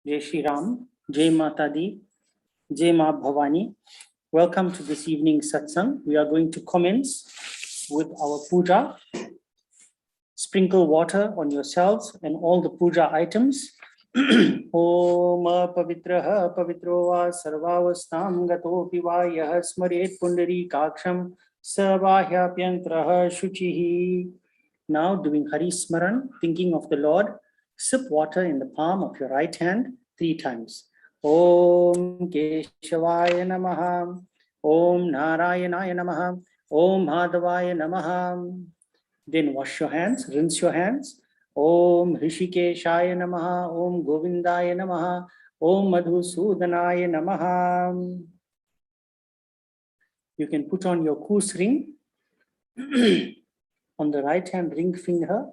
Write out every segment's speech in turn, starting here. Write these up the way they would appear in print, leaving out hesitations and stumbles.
Jai Shri Ram, Jai Mata Di, Jai Ma Bhavani. Welcome to this evening's Satsangh. We are going to commence with our puja. Sprinkle water on yourselves and all the puja items. Om pavitraha pavitro va sarvavastam gatopi va yah smaret pundari kaksham sarvahyapyantraha shuchihi. Now doing Hari Smaran, thinking of the Lord, sip water in the palm of your right hand 3 times. Om Keshavaya Namaha, Om Narayanaya Namaha, Om Madhavaya Namaha. Then wash your hands, rinse your hands. Om Rishikeshaya Namaha, Om Govindaya Namaha, Om Madhusudanaya Namaha. You can put on your kus ring on the right hand ring finger.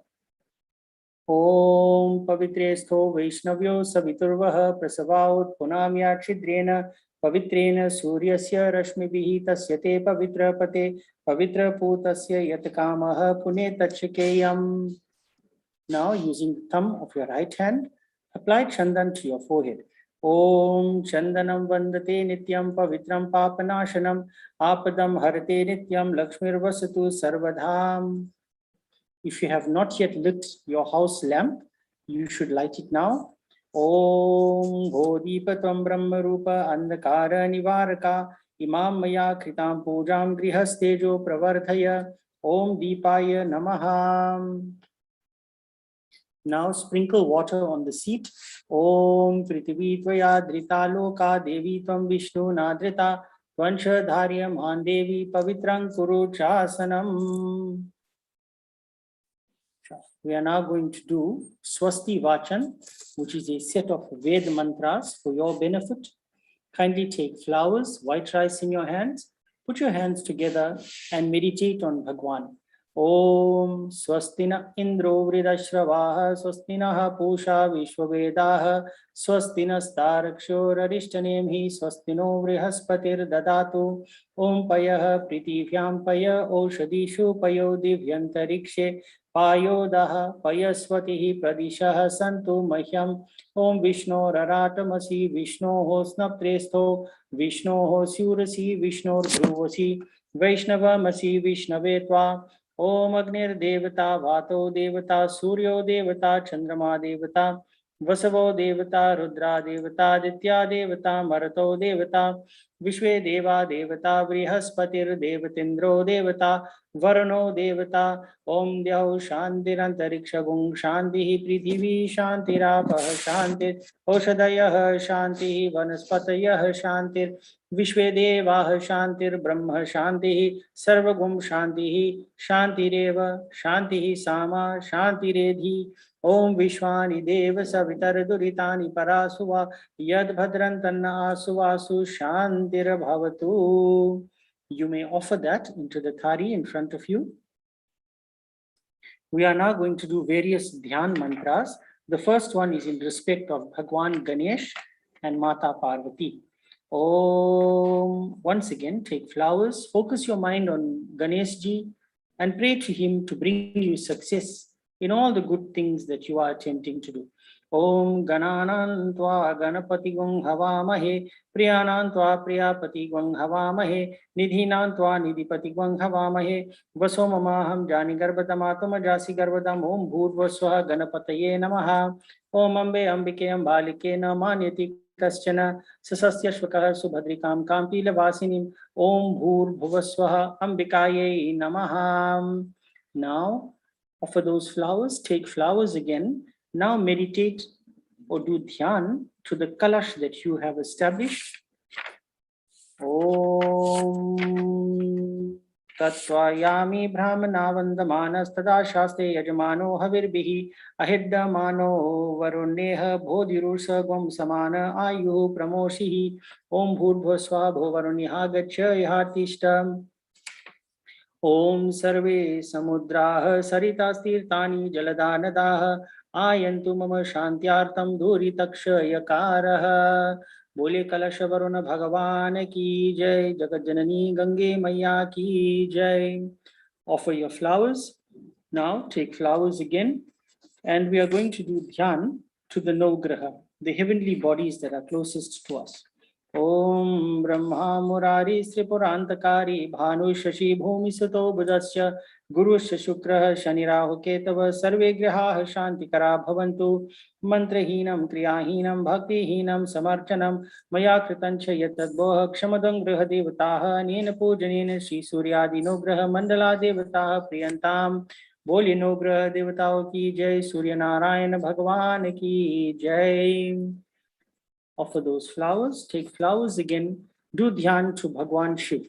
Om Pavitresto Vaishnavyo Saviturvaha Prasavaut Punamya Chidrena Pavitrena Suryasya Rashmibihi Tasyate Pavitra Pate Pavitra Putasya Yatakamaha Pune Tachikeyam. Now using the thumb of your right hand, apply chandan to your forehead. Om Chandanam Vandate Nityam Pavitram Papanashanam Apadam Harate Nityam Lakshmir Vasatu Sarvadham. If you have not yet lit your house lamp, you should light it now. Om Bodhipatam Brahma Rupa Andhakara Nivaraka Imam Maya Kritam Pujam Grihastejo Pravardhaya Om Deepaya Namaha. Now sprinkle water on the seat. Om Prithvi Tvaya Drita Loka Devi Tvam Vishnu Nadrita Tvansha Dharyam Han Devi Pavitrang Kuru Chasanam. We are now going to do Swasti Vachan, which is a set of Ved mantras for your benefit. Kindly take flowers, white rice in your hands, put your hands together and meditate on Bhagwan. Om Swastina Indro Vridashravaha Swastinaha Pusha Vishwavedaha Swastina Staraksho Radishtanemhi Swastino Vrihaspatir Dadatu Om Payaha Pritivhyam Paya Oshadishu Payo Divyantarikshe Payodaha Payaswatihi Pradishaha Santu Mahyam Om Vishnu Raratamasi Vishnu Hosnaptresto Vishnu Hosurasi Vishnu Dhruvasi Vaishnavamasi Vishnavetva Om Agnir Devata Vato Devata Suryo Devata Chandrama Devata Vasavo Devata Rudra Devata Aditya Devata Marato Devata Vishwe Deva Devata Vrihaspatir Devatindro Devata Varano Devata Om Dhyau Shantirantariksha Gung Shantihi Prithivi Shantirapah Shantir Oshadayah Shantihi Vanaspatayah Shantir Vishwe Devah Shantir Brahma Shantihi Sarvagum Shantihi Shantireva Shantihi Sama Shantiredhi Om Vishwani Deva Savitar Duritani Parasuva Yad Bhadrantanna Asuvasu Shantir Bhavatu. You may offer that into the thari in front of you. We are now going to do various dhyan mantras. The first one is in respect of Bhagwan Ganesh and Mata Parvati. Om. Once again, take flowers, focus your mind on Ganesh Ji and pray to him to bring you success in all the good things that you are attempting to do. Om Gananan Tva Ganapati Gung Havamahe Priyanan Tva Priyapati Gung Havamahe Nidhinan Tva Nidhipati Gung Havamahe Vaso Mamaham Jani Garbhatamatama Jasi Garbhadam Om Bhurvaswaha Ganapataye Namaha Om Ambe Ambike Ambalike Namanyati Kaschana Sasasya Shvakar Subhadrikam Kampila Vasinim Om Bhurvaswaha Ambikaye Namaha. Now offer those flowers, take flowers again. Now meditate or do dhyan to the kalash that you have established. Om Tatvayami Brahmana Vandamanas Tada Shaste Yajamano Havirbihi Ahiddamano Varuneha Bodhirusa Gom Samana Ayuhu Pramoshihi Om Bhurvaswa Bhovaruniha Gacha Yahatishtam Om Sarve Samudraha Saritas Tirtani Jaladanadaha Ayantu Mama Shantyartam Dhuri Taksha Yakaraha Bole Kalasha Varuna Bhagavan Ki Jai Jagat Janani Gange Maya Ki Jai. Offer your flowers. Now take flowers again and we are going to do dhyan to the Navagraha. the heavenly bodies that are closest to us. Om Brahma Murari Sripurantakari Bhanu Shashi Bhumi Suto Budasya Guru Shukra Shani Rahu Ketava Sarve Graha Shantikara Bhavantu Mantrahinam Kriyahinam Bhaktihinam Samarchanam Maya Kritancha Yatadboha Kshamadam Graha Devataha Nena Pujanena Shri Suryadino Graha Mandala Devataha Priyantam Bolino Graha Devatao Ki Jai Surya Narayana Bhagwan Ki Jai. Offer those flowers, take flowers again, do dhyan to Bhagwan Shiv.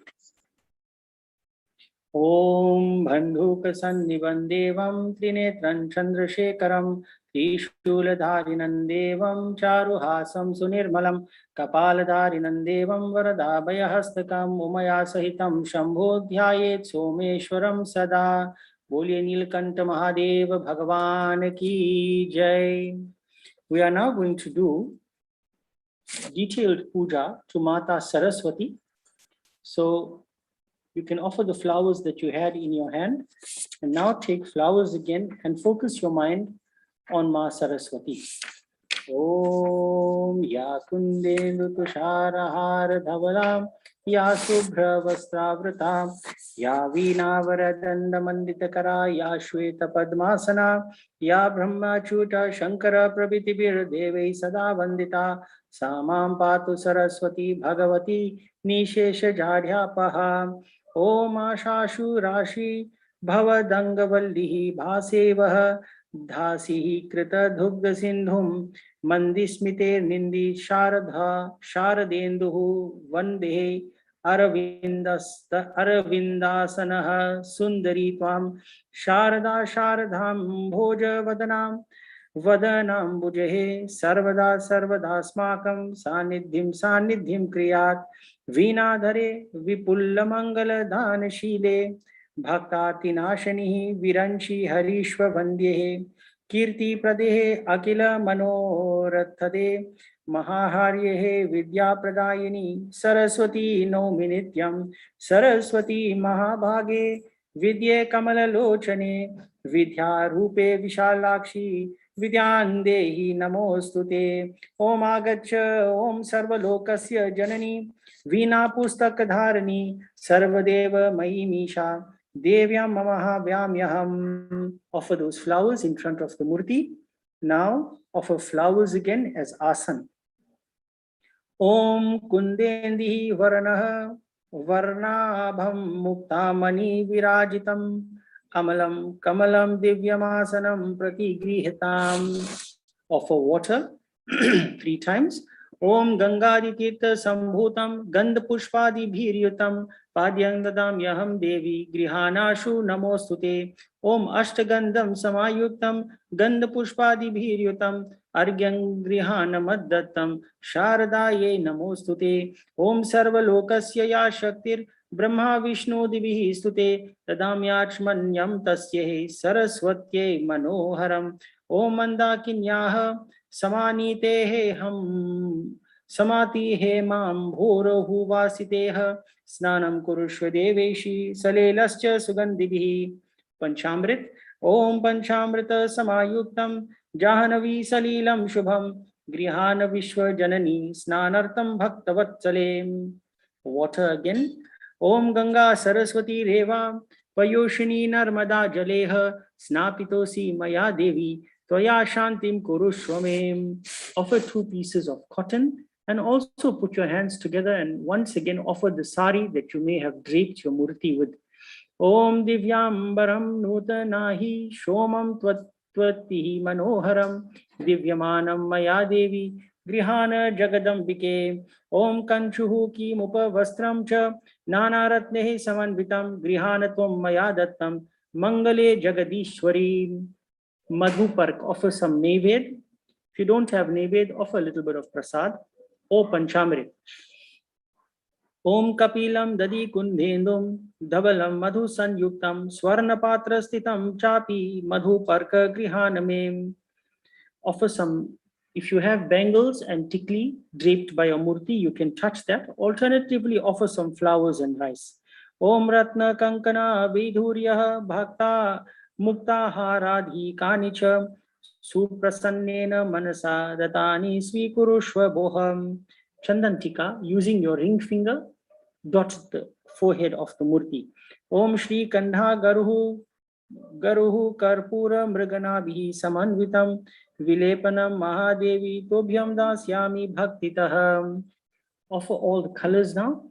Om Bandhuka Sannivan Devam Trinetran Chandrashekaram Trishuladharinan Devam Charuhasam Sunirmalam Kapaladharinan Devam Varadabhayahastakam Umaya Sahitam Shambho Dhyayet Someshwaram Sada. Bolye Nilkanta Mahadeva Bhagavan Ki Jai. We are now going to do detailed puja to Mata Saraswati. So you can offer the flowers that you had in your hand, and now take flowers again and focus your mind on Ma Saraswati. Om Ya Kundendu Tusharahara Dhavalam Ya Subhra Vastravrata Ya Veenavaradanda Manditakara Ya Shweta Padmasana Ya Brahmachuta Shankara Prabhitibir Devai Sada Vandita Samam Patu Saraswati Bhagavati Nishesha Jadhyapaha Om Ashashu Rashi Bhavadangavallihi Bhasevaha Dhasihi Krita Dhugda Sindhum Mandismite Nindi Sharadha Sharadenduhu Vande Aravindasanaha Sundari Tvam Sharada Sharadham Bhoja Vadanam Bujahe Sarvada Sarvadasmakam Sanidhim Kriyat Veenadhare Vipulla Mangala Dhanashile Bhaktati Nashanihi Viranshi Harishva Vandyehe Kirti Pradehe Akila Manorathade Mahaharyehe Vidya Pradayini Saraswati Nomi Nityam Saraswati Mahabhage Vidye Kamala Lochane Vidya Rupe Vishalakshi Vidyandehi Namostute Om Agacha Om Sarvalokasya Janani Veena Pustakadharani Sarvadeva Mayimisha Devyam Mamaha Vyamyaham. Offer those flowers in front of the Murti. Now offer flowers again as asan. Om Kundendi Varanaha Varnabham Muktamani Virajitam Amalam Kamalam Divyamasanam Pratigrihitam. Offer water 3 times. Om Gangadi Tirtha Sambhutam Gandha Pushpadi Bhiryutam Padyang Dadam Yaham Devi Grihanashu Namostute Om Ashtagandham Samayuktam Gandha Pushpadi Bhiryutam Argyang Grihana Maddattam Sharadaye Namostute Om Sarva Lokasya Ya Shaktir Brahma Vishnu Divihi Stute Tadamyachmanyam Tasye Saraswatye Manoharam Om Mandakinyaha Samanite Ham Samati He Mam Bhorohu Vasiteha Snanam Kurushva Deveshi Salelascha Sugandhibihi Panchamrit Om Panchamrita Samayuktam Jahanavi Salilam Shubham Grihana Vishwa Janani Snanartam Bhaktavatsale. Water again. Om Ganga Saraswati Reva Payoshini Narmada Jaleha Snapitosi Maya Devi Toya Shantim Kurushwamem. Offer 2 pieces of cotton and also put your hands together and once again offer the sari that you may have draped your murti with. Om Divyambaram Nutanahi Shomam Tvatihi Manoharam Divyamanam Maya Devi Grihana Jagadambike Om Kanchuhu Ki Mupa Vastram Cha Nanaratnehi Samanvitam Grihanatvam Maya Dattam Mangale Jagadishwari. Madhupark, offer some Naivedya. If you don't have Naivedya, offer a little bit of prasad or Panchamrit. Om Kapilam Dadi Kundhendum Dhavalam Madhu Sanyuktam Swarna Patra Stitam Chapi Madhuparka Grihanamem. Offer some, if you have bangles and tikli draped by a murti, you can touch that. Alternatively, offer some flowers and rice. Om Ratna Kankana Vidhurya Bhakta Mukta Haradhi Kanicha सुप्रसन्नेन Mansa दतानि स्वीकुरुष्व भोहम्. Chandan tika, using your ring finger, dot the forehead of the murti. Om Shri Kandha Garuhu Karpura Mriganabhi Samanvitam Vilepanam Mahadevi Tobhyam Dasyami Bhaktitaham. Offer all the colors now.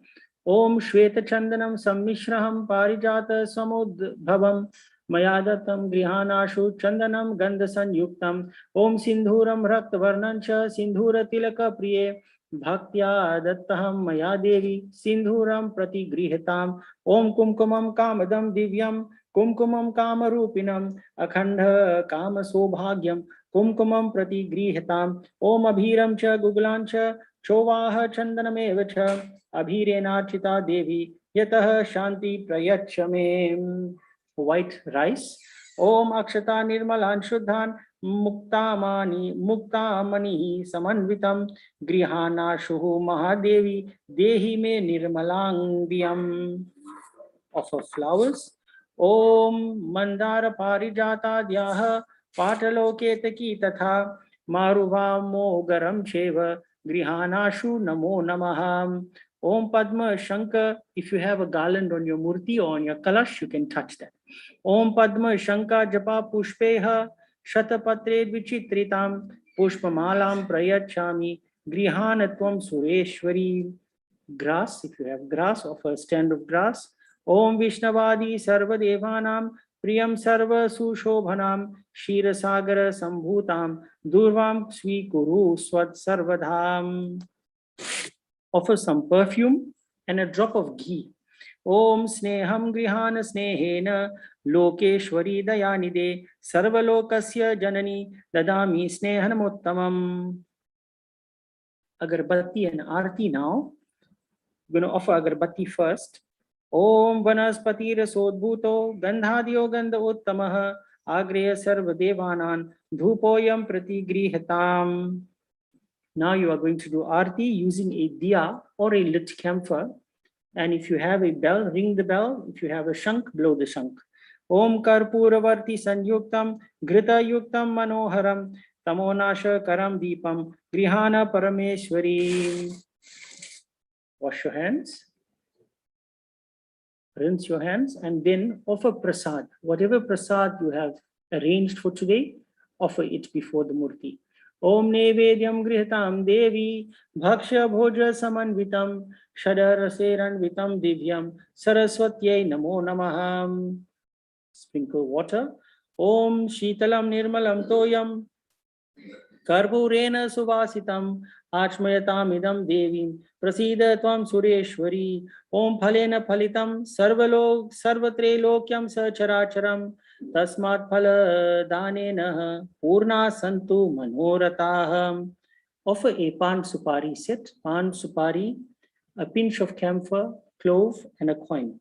Om Shweta Chandanam Sammishraham Parijata Samudbhavam Mayadatam Grihanashu Chandanam Gandasan Yuktam Om Sindhuram Raktavarnancha Sindhura Tilaka Priye Bhaktya Dattaham Maya Devi Sindhuram Prati Grihatam Om Kumkumam Kamadam Divyam Kumkumam Kamarupinam Akhanda Kama Sobhagyam Kumkumam Prati Grihatam Om Abhiram Cha Gugulancha Chovaha Chandanamevacha Abhirenachita Devi Yataha Shanti Prayachame. White rice. Om Akshata Nirmalan Shuddhan Muktamani Samanvitam Grihana Shuhu Mahadevi Dehi Me Nirmalangdiyam. Offer flowers. Om Mandara Parijata Dyaha Pataloketaki Tatha Maruva Mogaram Cheva Grihanashu Namo Namaham. Om Padma Shankar. If you have a garland on your murti or on your kalash, you can touch that. Om Padma Shankar Japa Pushpeha Shatapatre Vichitritam Pushpamalam Prayachami Grihanatvam Sureshwari. Grass, if you have grass, offer a stand of grass. Om Vishnavadi Sarvadevanam Priyam Sarva Sushobhanam Shirasagara Sambhutam Durvam Swikuru Swat Sarvadham. Offer some perfume and a drop of ghee. Om Sneham Grihana Snehena Lokeshwari Dayanide Sarvalokasya Janani Dadami Snehanamuttamam. Agarbatti and Aarti now. We're going to offer Agarbatti first. Om Vanaspati Rasodbhuto Gandhadyo Gandha Uttamaha Agreya Sarva Devanan Dhupoyam Prati Grihatam. Now you are going to do Aarti using a diya or a lit camphor. And if you have a bell, ring the bell. If you have a shank, blow the shank. Om Karpuravarti Sanyuktam Grita Yuktam Manoharam Tamonasha Karam Deepam Grihana Parameshwari. Wash your hands. Rinse your hands and then offer prasad. Whatever prasad you have arranged for today, offer it before the murti. Om Nevedyam Grihatam Devi Bhaksha Bhoja Samanvitam Shadaraseranvitam Divyam Saraswatyai Namo Namaham. Sprinkle water. Om Shitalam Nirmalam Toyam Karpurena Suvasitam Achmayatam Idam Devim Prasida Tvam Sureshwari. Om Phalena Phalitam Sarvatre Lokyam Sacharacharam Tasmat Phala Danena Purna Santu Manorataham. Offer a pan supari set, pan supari, a pinch of camphor, clove, and a coin.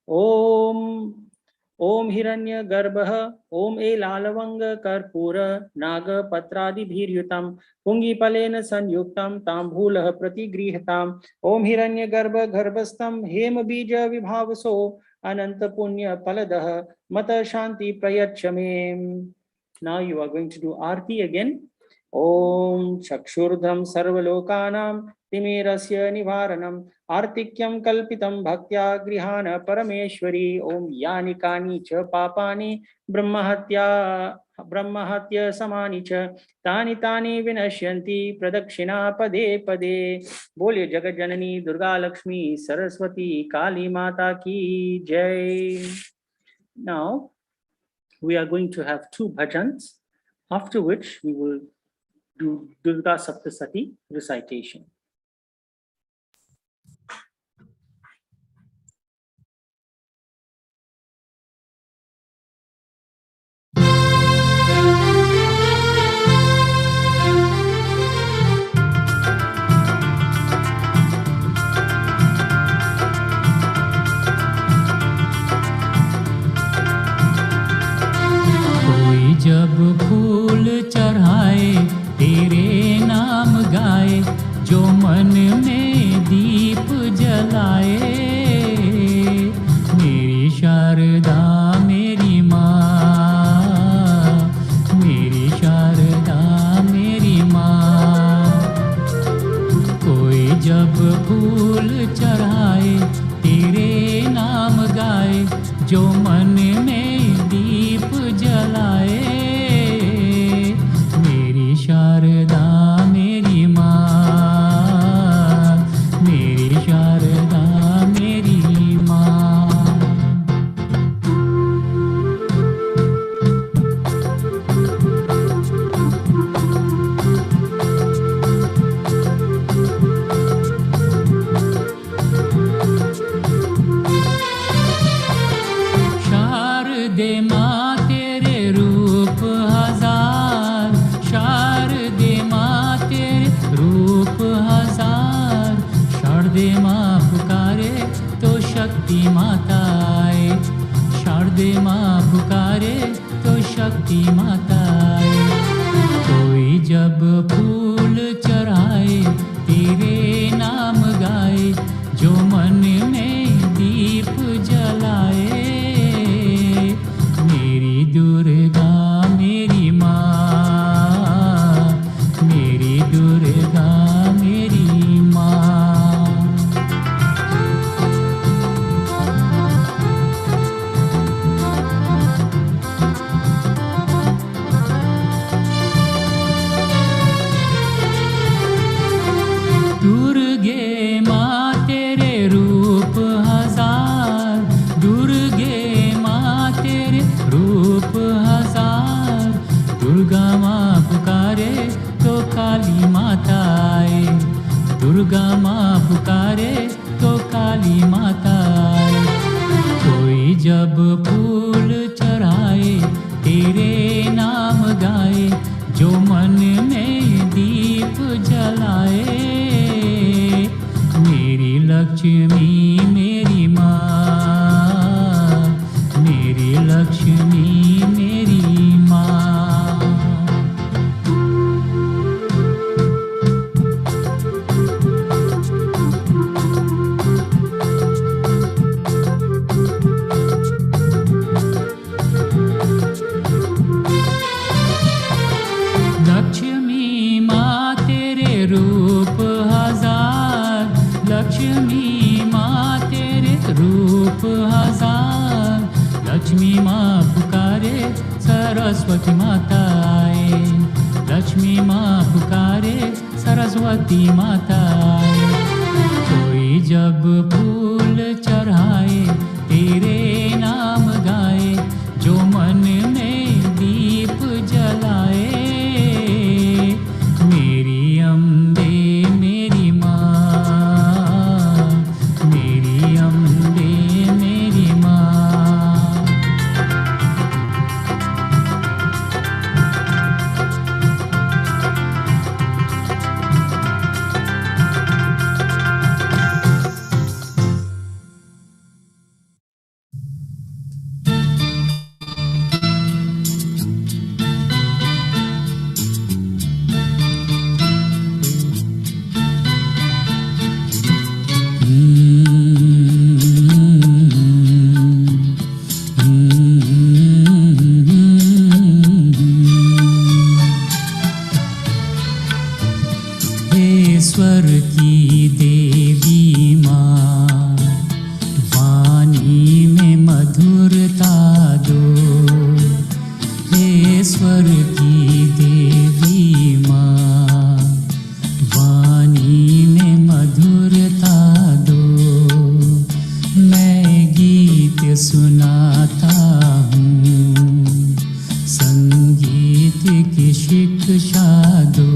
Om Hiranya Garbha, Om Lalavanga Karpura, Naga Patradi Bhiryutam, Pungi Palena Sanyuktam, Tambhula Prati Grihatam, Om Hiranya Garbha Garbastam, Hema Bija Vibhavaso, Ananta Punya Paladaha, Mata Shanti Prayachame. Now you are going to do Aarti again. Om Chakshurdham Sarvalokanam Timirasya Nivaranam Artikyam Kalpitam Bhaktya Grihana Parameshwari. Om Yanikani Cha Papani Brahmahatya Samani Cha Tani Tani Vinashyanti Pradakshina Pade Pade. Bolye Jagat Janani Durga Lakshmi Saraswati Kali Mata Ki Jai. Now we are going to have 2 bhajans, after which we will do Durga Saptasati recitation. जब फूल चढ़ाए तेरे नाम गाए, जो मन में दीप जलाए, मेरी शारदा मेरी माँ, मेरी शारदा जो मन में दीप जलाए। मेरी शारदा मेरी माँ, मेरी शारदा मेरी माँ। शारदे माँ तेरे रूप हजार, शारदे माँ तेरे रूप हजार। शारदे माँ पुकारे तो शक्ति माता आए, शारदे माँ पुकारे तो शक्ति माता आए। कोई जब फूल चढ़ाए तेरे नाम गाए, जो मन में दीप जलाए। मेरी दुर्गा मेरी माँ, मेरी दुर्गा मेरी माँ। दुर्गे माँ तेरे रूप हजार, दुर्गे माँ तेरे रूप हजार। दुर्गा माँ पुकारे तो काली माता आए, दुर्गा माँ पुकारे तो काली माता आए। कोई जब फूल चढ़ाए तेरे नाम गाए, जो मन में दीप जलाए। मेरी लक्ष्मी मेरी माँ, मेरी लक्ष्मी मेरी माँ। लक्ष्मी माँ तेरे रूप हजार, लक्ष्मी माँ तेरे रूप हजार। लक्ष्मी माँ पुकारे सरस्वती माता आए, लक्ष्मी माँ पुकारे सरस्वती माता आए। कोई जब फूल चढ़ाए तेरे नाम गाए, जो मन में दीप जलाए। मेरी अम्बे मेरी माँ, मेरी अम्बे मेरी माँ। हे स्वर की देवी माँ, वाणी में मधुरता दो। हे स्वर की देवी माँ, वाणी में मधुरता दो। मैं गीत सुनाता हूँ, संगीत की शिक्षा दो।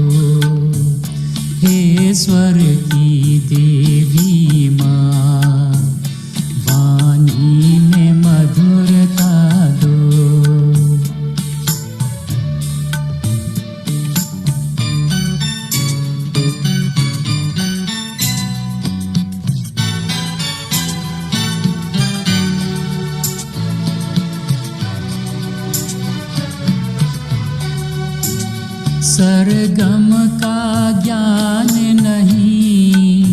हे स्वर की देवी माँ, वाणी में मधुरता दो। सरगम का ज्ञान नहीं,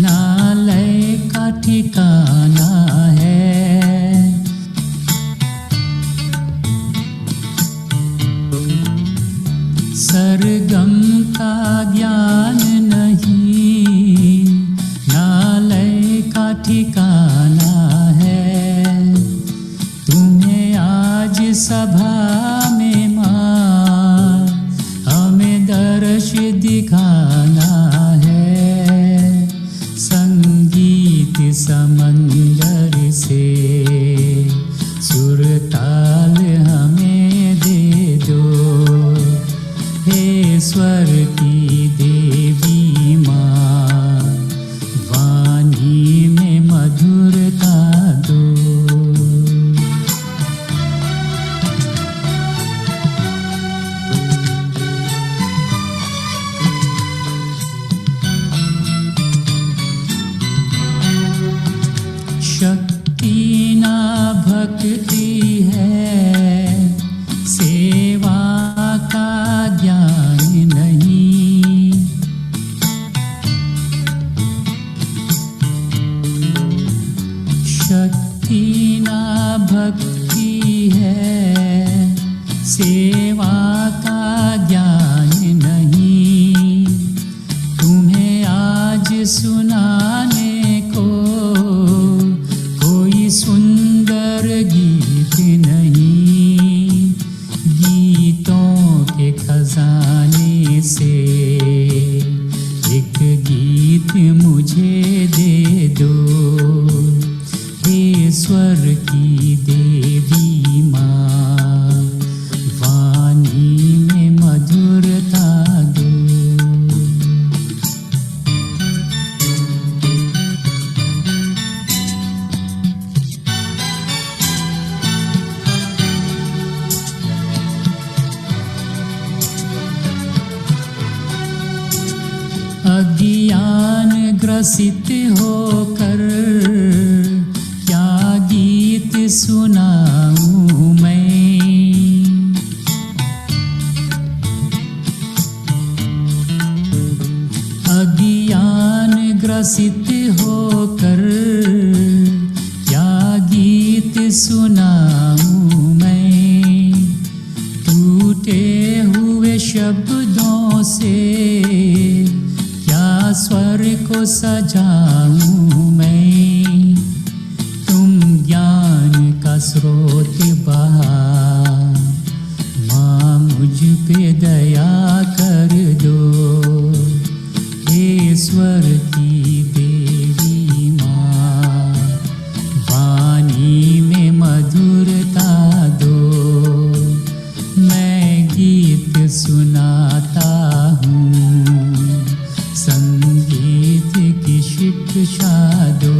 ना लय का ठिकाना है। सरगम का ज्ञान नहीं, ना लय का ठिकाना है। सभा में माँ हमें दर्श दिखाना है, संगीत समंदर से सुर ताल हमें दे दो, हे स्वर की देवी माँ वाणी में मधुरता दो। शक्ति ना भक्ति है, सेवा का ज्ञान नहीं, शक्ति ना भक्ति है, सेवा का ज्ञान नहीं, तुम्हें आज सुनाने को कोई सुंदर गीत नहीं, गीतों के खजाने से एक गीत मुझे दे दो, हे स्वर की देवी माँ वाणी में मधुरता दो। अज्ञान ग्रसित होकर क्या गीत सुनाऊं मैं, अज्ञान ग्रसित होकर क्या गीत सुनाऊं मैं, टूटे हुए शब्दों से क्या स्वर को सजाऊं मैं, तुम ज्ञान का स्रोत बहा माँ मुझ पे दया कर दो, हे स्वर की देवी माँ वाणी में मधुरता दो, मैं गीत सुनाता हूँ, संगीत की शिक्षा दो।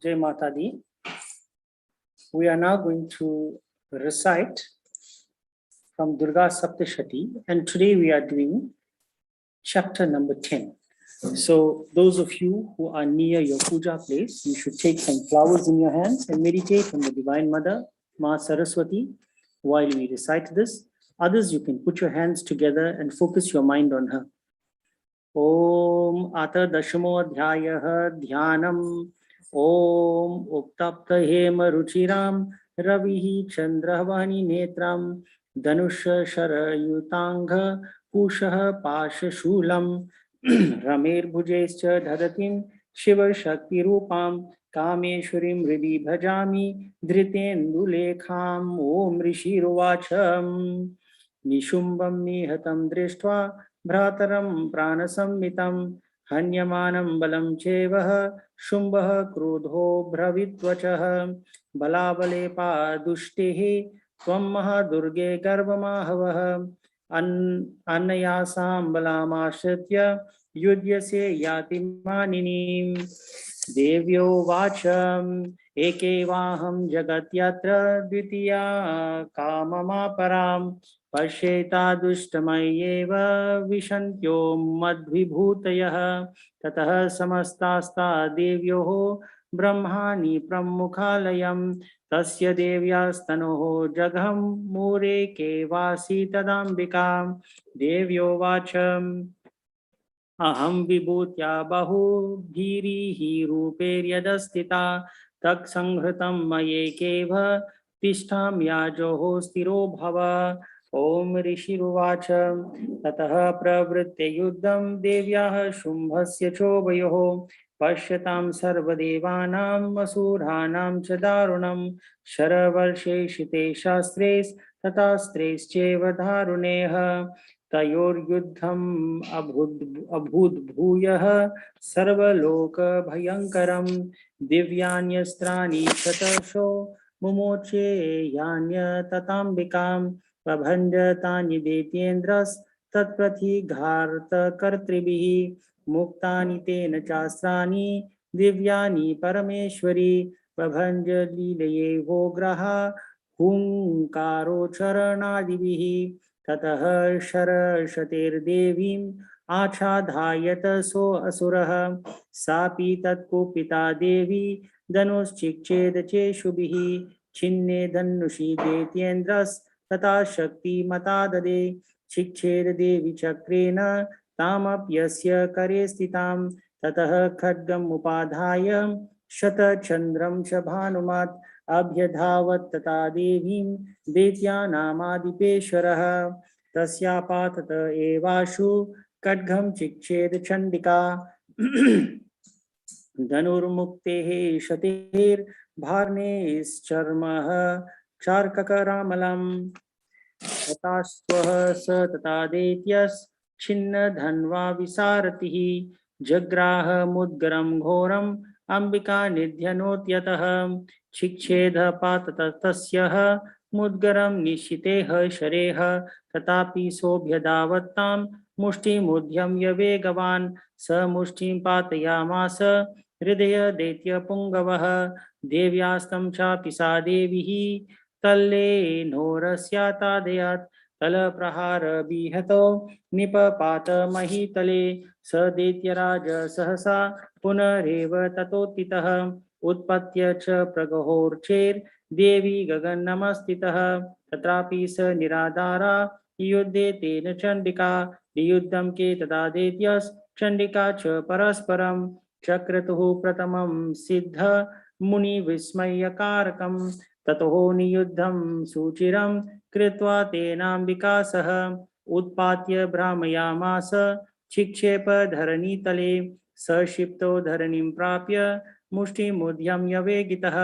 Jai Mata Di. We are now going to recite from Durga Saptashati, and today we are doing chapter number 10. So those of you who are near your puja place, you should take some flowers in your hands and meditate on the Divine Mother, Ma Saraswati, while we recite this. Others, you can put your hands together and focus your mind on her. Om Ata Dashamo Adhyayah Dhyanam Om Uktapta Hema Ruchiram Ravihi Chandravani Netram Danusha Sharayutangha Pushaha Pasha Shulam Ramer Bhujescha Dhadatim Shiva Shakti Rupam Kameshwarim Riddhi Bhajami Dhritendu Lekham Om Rishiruvacham Nishumbam Nihatam Drishtva Bhrataram Pranasammitam Hanyamanam Balam Chevah Shumbah Krudho Bravitvachaha Balabalepa Dushtihi Tvam Mahadurge Garbhamahavaha Annayasam Balamashatya Yudhyase Yati Maninim Devyo Vacham Ekevaham Jagatyatra Dvitiya Kamamaparam Pashyeta Dushtamayeva Vishantyo Madvibhutayah Tatah Samastasta Devyoho ब्रह्माणि प्रमुखालयम् तस्य देव्यास्तनोः जघं मूरे केवासी तदाम्बिका देव्योवाच अहं विभूत्या बहुभिरीः रूपैर्यदस्थिता तत्संहृतं मयैकेव तिष्ठाम्याजोः स्थिरो भव ॐ ऋषिरुवाच ततः प्रवृत्ते युद्धं देव्याः शुम्भस्य चोभयोः पश्यतां सर्वदेवानाम् असुराणां च दारुणं शरवर्षे शिते शास्त्रे तथा स्त्रेश्चैव दारुणेः तयोर्युद्धम् अभूद्भूयः सर्वलोकभयङ्करं दिव्यान्यस्त्राणि शतशो मुमोचे यान्यतताम्बिकां बभञ्ज तानि दैत्येन्द्रस्तत्प्रतिघातकर्तृभिः मुक्तानि तेन चास्त्राणि दिव्यानि परमेश्वरी बभञ्ज लीलये वोग्रः हुङ्कारोच्चरणादिभिः ततः शरशतेर्देवीम् आच्छादायत सो असुरः सापि तत्कुपिता देवी धनुश्चिक्षेद चेषुभिः छिन्ने धनुषि दैत्येन्द्रस्तथा शक्तिमता ददे चिक्षेद देवी चक्रेण तामप्यस्य करे स्थितां ततः खड्गम् उपाधाय शतचन्द्रं च भानुमत् अभ्यधावत् तथा देवीं दैत्यानामादिपेश्वरः तस्यापातत एवाशु खड्गं चिक्षेद चण्डिका धनुर्मुक्तेः शतेर्भार्नेश्चर्मः चार्ककरामलम् ततास्त्वः स तथा दैत्यश्छिन्नधन्वा विसारथिः जग्राह मुद्गरं घोरम् अम्बिका निध्यनोत्यतः चिक्षेद पातत तस्यः मुद्गरं निशितेह शरेः तथापि सोऽभ्यधावत्तां मुष्टिमुद्यम्य वेगवान् स मुष्टिं पातयामास हृदय दैत्यपुङ्गवः देव्यास्तं चापि सा देवीः तल्लेनोरस्यातादयात् तलप्रहारबिहतो निपपात महीतले स दैत्यराज सहसा पुनरेव ततोत्थितः उत्पत्य च प्रगहोर्चेर्देवी गगनमस्थितः तत्रापि स निराधारा युद्धे तेन चण्डिका युद्धं के तदा दैत्यश्चण्डिका च परस्परं चक्रतुः प्रथमं सिद्ध मुनिविस्मयकारकं ततो नियुद्धं सुचिरं कृत्वा तेनाम्बिका सह उत्पात्य भ्रामयामास चिक्षेप धरणीतले सक्षिप्तो धरणीं प्राप्य मुष्टिमुद्यम्य वेगितः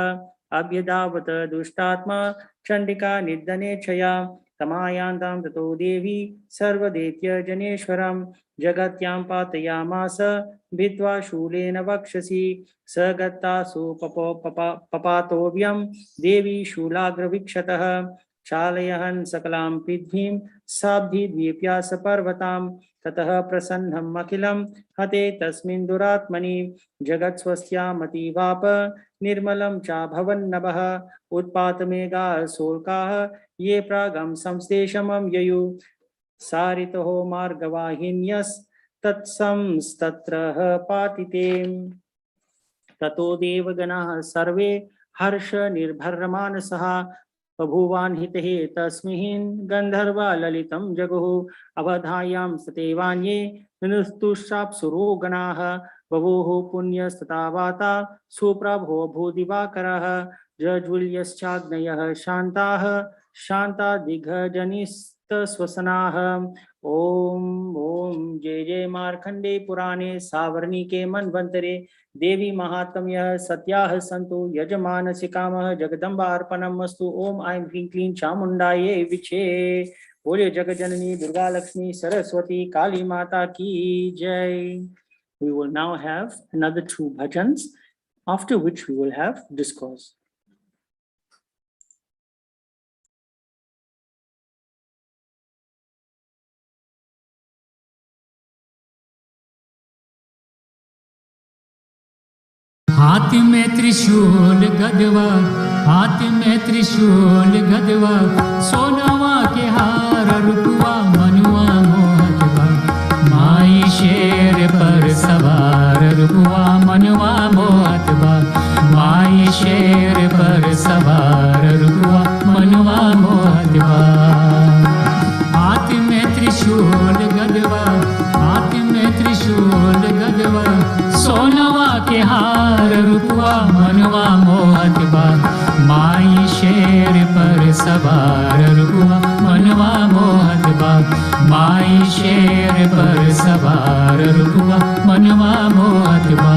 अभ्यधावत दुष्टात्मा चण्डिका निर्धनेच्छया तमायान्तां ततो देवी सर्वदैत्यजनेश्वरं जगत्यां पातयामास भित्त्वा शूलेन वक्षसि स गत्तासु पपातोऽव्यं देवी शूलाग्रवीक्षतः चालयहन् सकलां पृथ्वीं साब्धिद्वीप्यास पर्वतां ततः प्रसन्नम् अखिलं हते तस्मिन् दुरात्मनि जगत्स्वस्यामतीवाप निर्मलं चाभवन्नभः उत्पातमेघाः शोल्काः ये प्रागं संस्तेषमं ययु सारितोः मार्गवाहिन्यस्तत्संस्तत्र पातिते ततो देवगणाः सर्वे हर्ष निर्भरमानसः बभूवान् हिते तस्मिन् गन्धर्वा ललितं जगुः अवधायां सतेवान्ये नुस्तुष्टाप्सुरो गणाः बभूः पुण्यस्तथा वाता सुप्रभो भूदिवाकरः जज्वल्यश्चाग्नयः शान्ताः शान्तादिघजनिस्तस्वसनाः ओम जय जय मार्कंडे पुराणे सावर्णिके मन्वन्तरे देवी महात्म्य सत्याः सन्तु यजमानस्य कामः जगदम्बार्पणमस्तु। ओम ऐं ह्रीं क्लीं चामुण्डायै विचे। बोले जगजननी दुर्गा लक्ष्मी सरस्वती काली माता की जय। We will now have another 2 bhajans, after which we will have discourse. हाथ में त्रिशूल गदवा, हाथ में त्रिशूल गदवा, सोनवा के हार रुपवा मनुआ मोहतवा, माई शेर पर सवार रुपवा मनुआ मोहतवा, गदवा सोनवा के हार रुपवा मनवा मोहत बा माई शेर पर सवार रुपवा मनवा मोहत बा माई शेर पर सवार रुपवा मनवा मोहत बा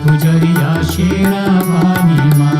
पुजरिया शेरा वाली माँ।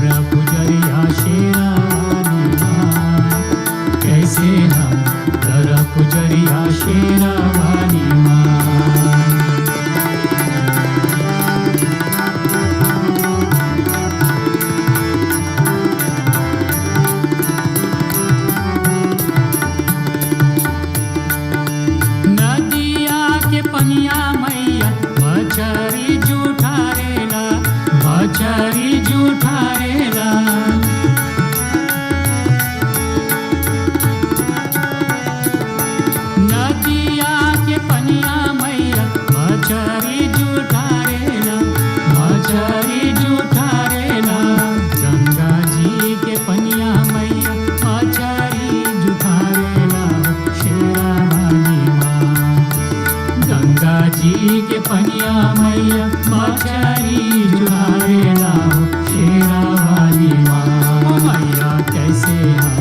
कर पुजरिया शेरा वाली माँ, कैसे हम कर पुजरिया शेरा वाली माँ। नदिया के पनिया मैया मछरी जुठारेला, मछरी जुठारेला। नदिया के पनिया मैया मछरी जुठारेला, मछरी जुठारेला। गंगा जी के पनिया मैया मछरी जुठारेला, शेरा वाली माँ। गंगा जी के पनिया मैया मछरी जुठारेला, शेरा वाली माँ। ओ मैया कैसे हम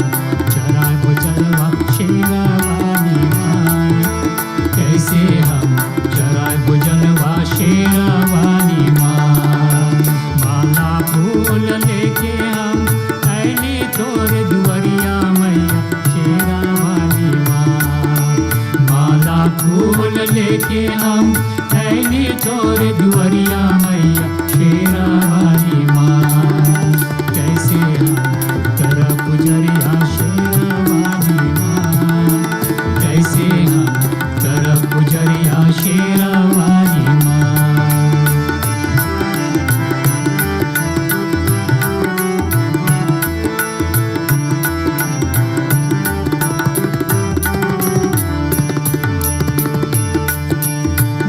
चरा गुजरवा शेरा वाली माँ, कैसे हम चरा गुजरवा शेरा वाली माँ। माला फूल लेके हम ऐली तोर दुआरिया मैया शेरा वाली माँ। माला फूल लेके हम ऐली तोर दुआरिया मैया शेरा वाली माँ, कैसे हम कर पुजरिया शेरा वाली माँ, कैसे हम कर पुजरिया शेरा वाली माँ।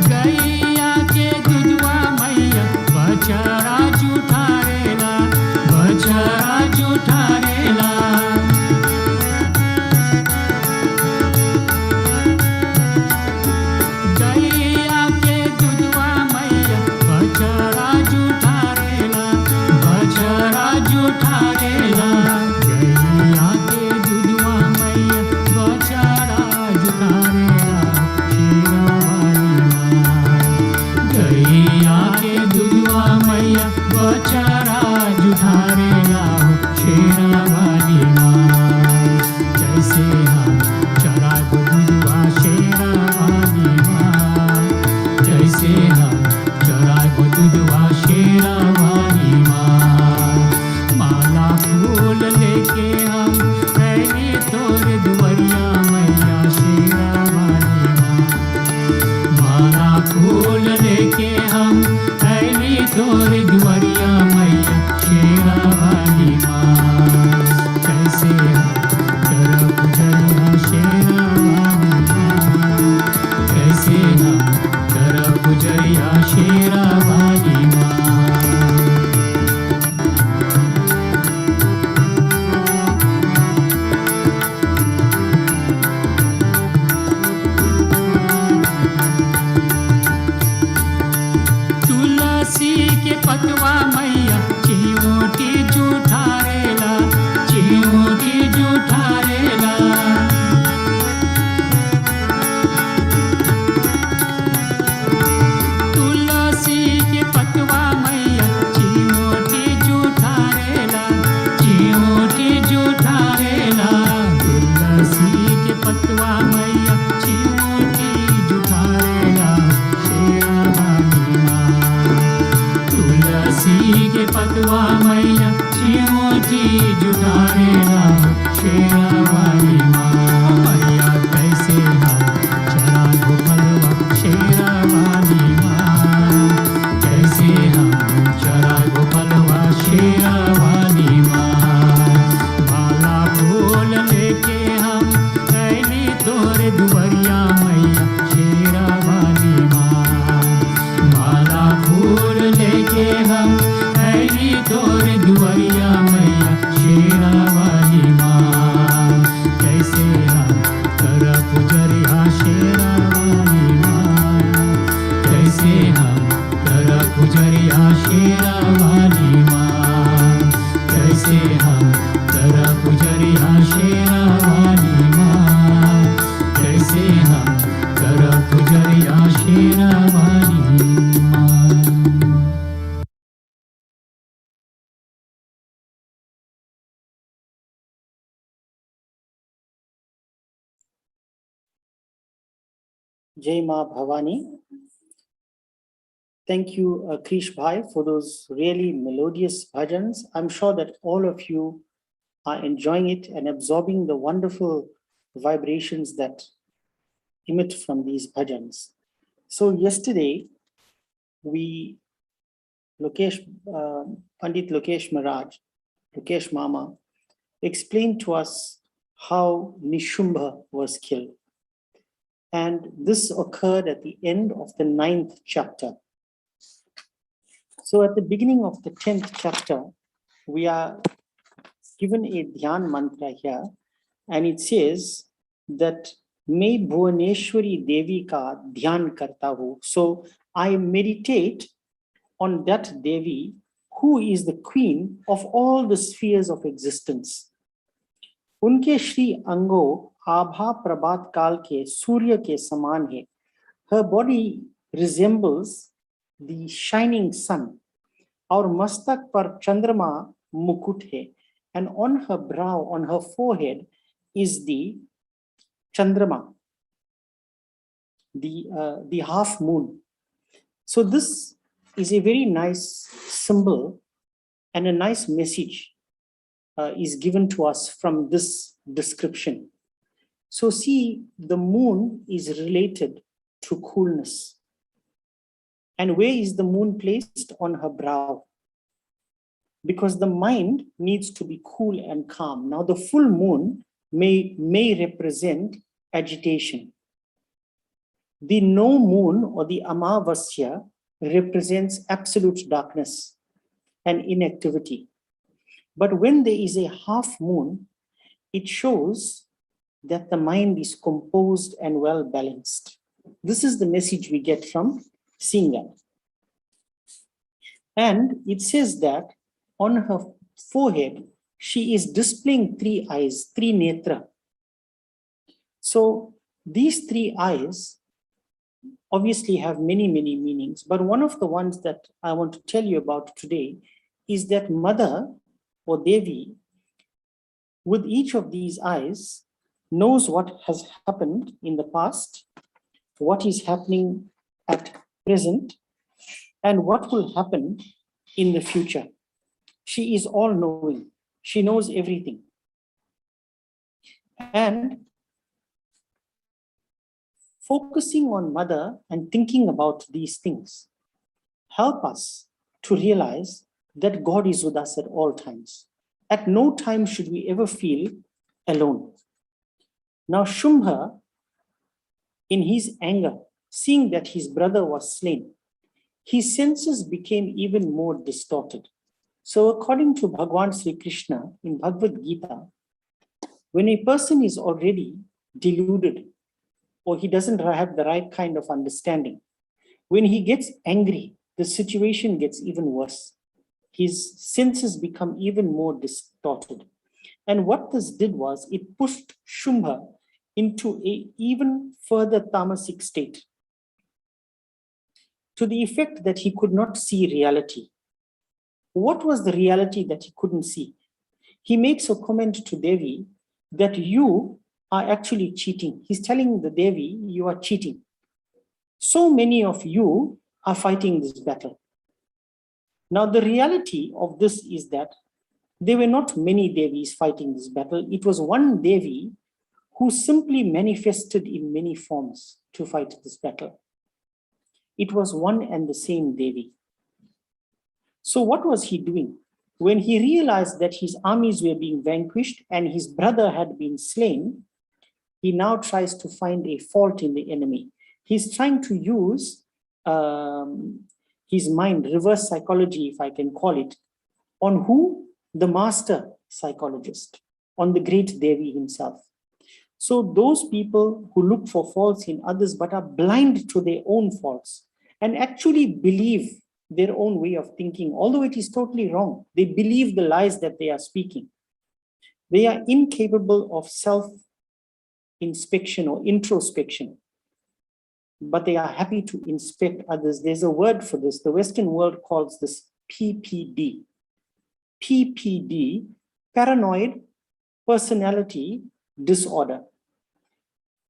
गैया के दुधवा मैया बछड़ा जुठारेला, बछड़ा जुठारेला। गैया के दुधवा मैया बछड़ा जुठारेला, बछड़ा जुठारेला। गैया के दुधवा मैया बछड़ा जुठारेला, शेरा वाली माँ। गैया के दुधवा मैया बछड़ा जुठारेला, शेरा वाली माँ। कैसे हम चरा दुधवा शेरा वाली माँ, कैसे हम चरा दुधवा शेरा वाली माँ। माला फूल लेके हम ऐली तोर दुआरिया मैया शेरा वाली माँ। माला फूल लेके हम ऐली तोर दुआरिया मैया शेरा वाली माँ, कैसे हम कर पुजरिया शेरा वाली माँ, कैसे हम कर पुजरिया शेरा वाली माँ। तुलसी के पतवा मैया चिमोटी जुठारेला, चिमोटी जुठारेला। तुलसी के पतवा मैया चिमोटी जुठारेला, चिमोटी जुठारेला। तुलसी के पतवा मैया चिमोटी जुठारेला, शेरा वाली माँ। तुलसी के पतवा मैया चिमोटी जुठारेला, शेरा वाली माँ। मैया कैसे हम चरा गोपलवा शेरा वाली माँ, कैसे हम चरा गोपलवा शेरा वाली माँ। माला फूल लेके हम ऐली तोर दुआरिया मैया शेरा वाली माँ। माला फूल लेके हम ऐली तोर दुआरिया मैया शेरा वाली माँ। कैसे हम कर पुजरिया शेरा वाली माँ, कैसे हम कर पुजरिया शेरा वाली माँ, कैसे हम कर पुजरिया शेरा वाली माँ, कैसे हम कर पुजरिया शेरा वाली माँ। Jai Ma Bhavani. Thank you, Krish Bhai, for those really melodious bhajans. I'm sure that all of you are enjoying it and absorbing the wonderful vibrations that emit from these bhajans. So yesterday, we, Pandit Lokesh Maharaj, Lokesh Mama, explained to us how Shumba was killed. And this occurred at the end of the 9th chapter. So at the beginning of the 10th chapter, we are given a dhyan mantra here, and it says that मैं भुवनेश्वरी देवी का ध्यान करता हूँ. So I meditate on that Devi who is the queen of all the spheres of existence. उनके श्री अंगों आभा प्रभात काल के सूर्य के समान है. Her body resembles the shining sun. और मस्तक पर चंद्रमा मुकुट है. And on her brow, on her forehead, is the Chandrama, the half moon. So this is a very nice symbol, and a nice message is given to us from this description. So see, the moon is related to coolness. And where is the moon placed? On her brow. Because the mind needs to be cool and calm. Now the full moon may represent agitation. The no moon or the Amavasya represents absolute darkness and inactivity. But when there is a half moon, it shows that the mind is composed and well balanced. This is the message we get from seeing that. And it says that on her forehead, she is displaying 3 eyes, 3 netra. So these 3 eyes obviously have many, many meanings. But one of the ones that I want to tell you about today is that Mother or Devi, with each of these eyes, knows what has happened in the past, what is happening at present, and what will happen in the future. She is all-knowing. She knows everything. And focusing on Mother and thinking about these things help us to realize that God is with us at all times. At no time should we ever feel alone. Now Shumba, in his anger, seeing that his brother was slain, his senses became even more distorted. So according to Bhagwan Sri Krishna in Bhagavad Gita, when a person is already deluded or he doesn't have the right kind of understanding, when he gets angry, the situation gets even worse. His senses become even more distorted. And what this did was it pushed Shumba into an even further tamasic state, to the effect that he could not see reality. What was the reality that he couldn't see? He makes a comment to Devi that you are actually cheating. He's telling the Devi, you are cheating. So many of you are fighting this battle. Now, the reality of this is that there were not many Devis fighting this battle. It was one Devi who simply manifested in many forms to fight this battle. It was one and the same Devi. So what was he doing? When he realized that his armies were being vanquished and his brother had been slain, he now tries to find a fault in the enemy. He's trying to use his mind, reverse psychology, if I can call it, on who? The master psychologist, on the great Devi himself. So those people who look for faults in others but are blind to their own faults and actually believe their own way of thinking, although it is totally wrong. They believe the lies that they are speaking. They are incapable of self-inspection or introspection, but they are happy to inspect others. There's a word for this. The Western world calls this PPD. PPD, paranoid personality disorder.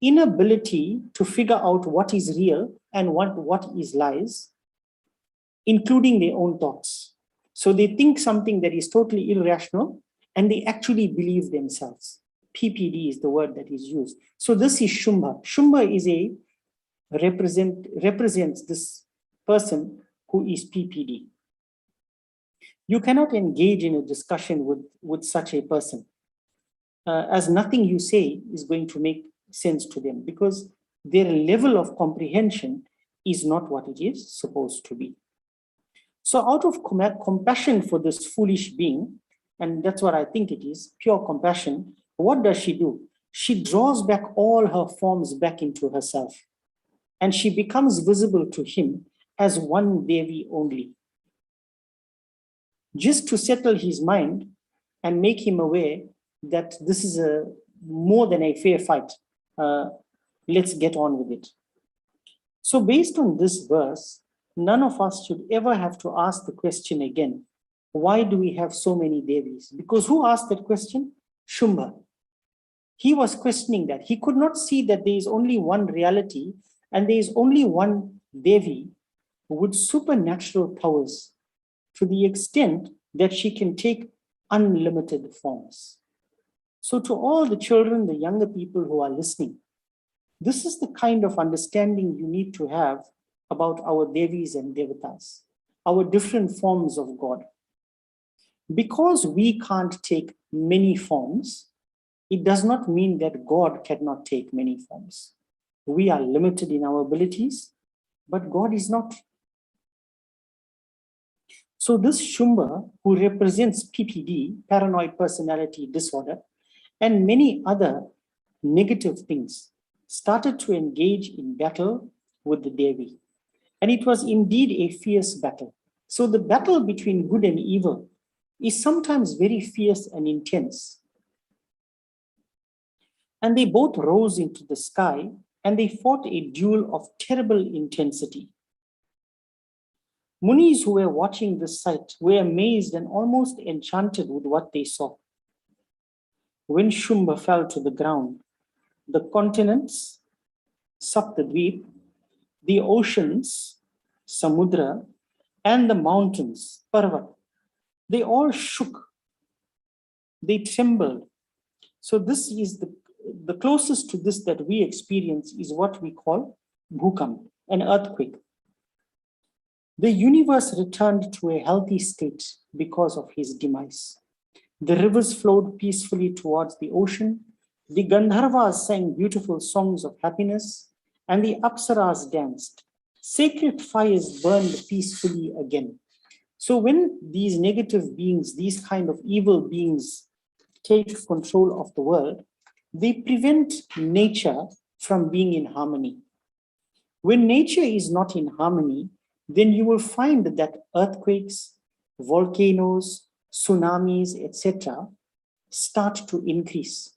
inability to figure out what is real and what is lies, including their own thoughts. So they think something that is totally irrational and they actually believe themselves. PPD is the word that is used. So this is Shumba. Shumba is represents this person who is PPD. You cannot engage in a discussion with such a person, as nothing you say is going to make sense to them, because their level of comprehension is not what it is supposed to be. So out of compassion for this foolish being, and that's what I think it is, pure compassion, what does she do? She draws back all her forms back into herself, and she becomes visible to him as one Devi only. Just to settle his mind and make him aware that this is more than a fair fight. Let's get on with it. So based on this verse, none of us should ever have to ask the question again, why do we have so many Devis? Because who asked that question? Shumba. He was questioning that. He could not see that there is only one reality and there is only one Devi with supernatural powers to the extent that she can take unlimited forms. So to all the children, the younger people who are listening, this is the kind of understanding you need to have about our Devis and Devatas, our different forms of God. Because we can't take many forms, it does not mean that God cannot take many forms. We are limited in our abilities, but God is not. So this Shumba, who represents PPD, paranoid personality disorder, and many other negative things, started to engage in battle with the Devi. And it was indeed a fierce battle. So the battle between good and evil is sometimes very fierce and intense. And they both rose into the sky and they fought a duel of terrible intensity. Munis who were watching this sight were amazed and almost enchanted with what they saw. When Shumba fell to the ground, the continents, Saptadweep, the oceans, Samudra, and the mountains, Parvat, they all shook. They trembled. So this is the closest to this that we experience is what we call bhukam, an earthquake. The universe returned to a healthy state because of his demise. The rivers flowed peacefully towards the ocean. The Gandharvas sang beautiful songs of happiness, and the Apsaras danced. Sacred fires burned peacefully again. So when these negative beings, these kind of evil beings, take control of the world, they prevent nature from being in harmony. When nature is not in harmony, then you will find that earthquakes, volcanoes, tsunamis, etc., start to increase.